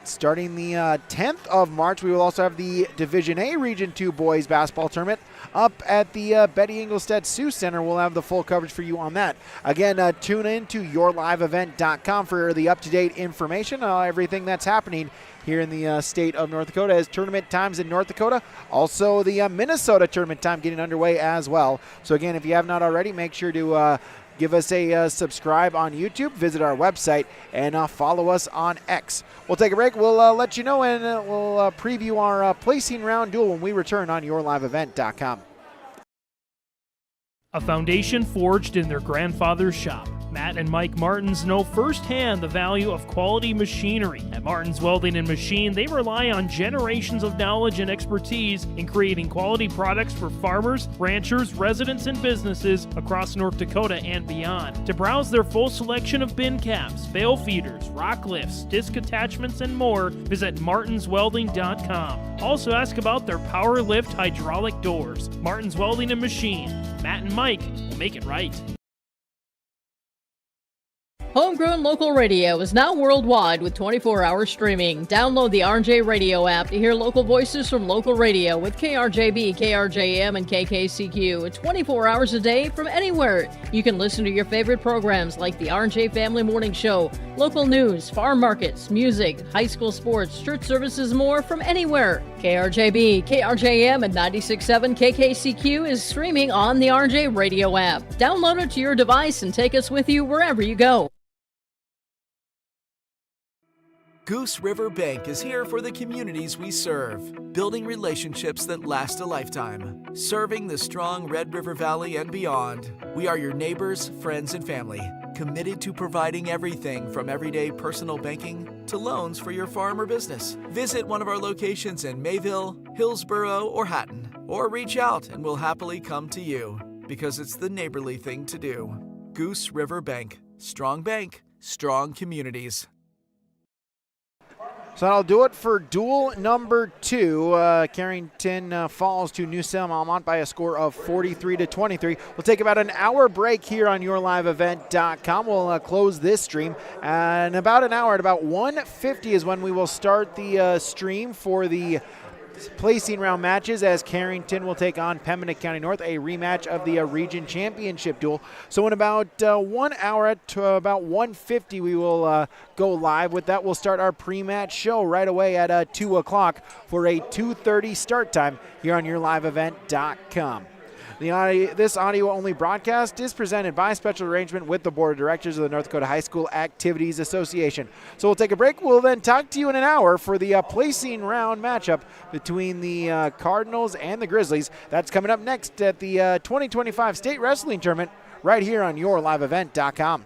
starting the 10th of March, we will also have the Division A Region 2 Boys Basketball Tournament up at the Betty Engelstad Sioux Center. We'll have the full coverage for you on that. Again, tune in to YourLiveEvent.com for the up-to-date information on everything that's happening here in the state of North Dakota as tournament times in North Dakota. Also, the Minnesota tournament time getting underway as well. So again, if you have not already, make sure to Give us a subscribe on YouTube, visit our website, and follow us on X. We'll take a break. We'll let you know, and we'll preview our placing round duel when we return on yourliveevent.com. A foundation forged in their grandfather's shop. Matt and Mike Martins know firsthand the value of quality machinery. At Martins Welding and Machine, they rely on generations of knowledge and expertise in creating quality products for farmers, ranchers, residents, and businesses across North Dakota and beyond. To browse their full selection of bin caps, bale feeders, rock lifts, disc attachments, and more, visit martinswelding.com. Also ask about their power lift hydraulic doors. Martins Welding and Machine. Matt and Mike will make it right. Homegrown local radio is now worldwide with 24-hour streaming. Download the RJ Radio app to hear local voices from local radio with KRJB, KRJM, and KKCQ 24 hours a day from anywhere. You can listen to your favorite programs like the RJ Family Morning Show, local news, farm markets, music, high school sports, church services, more from anywhere. KRJB, KRJM, and 96.7 KKCQ is streaming on the RJ Radio app. Download it to your device and take us with you wherever you go. Goose River Bank is here for the communities we serve, building relationships that last a lifetime, serving the strong Red River Valley and beyond. We are your neighbors, friends, and family, committed to providing everything from everyday personal banking to loans for your farm or business. Visit one of our locations in Mayville, Hillsboro, or Hatton, or reach out and we'll happily come to you, because it's the neighborly thing to do. Goose River Bank. Strong bank, strong communities. So that'll do it for duel number 2. Carrington falls to New Salem-Almont by a score of 43-23. We'll take about an hour break here on yourliveevent.com. We'll close this stream. And about an hour, at about 1:50 is when we will start the stream for the placing round matches, as Carrington will take on Pembina County North, a rematch of the region championship duel. So in about 1 hour, at about 1:50, we will go live with that. We'll start our pre-match show right away at 2 o'clock for a 2:30 start time here on yourliveevent.com. This audio-only broadcast is presented by special arrangement with the Board of Directors of the North Dakota High School Activities Association. So we'll take a break. We'll then talk to you in an hour for the placing round matchup between the Cardinals and the Grizzlies. That's coming up next at the 2025 State Wrestling Tournament right here on yourliveevent.com.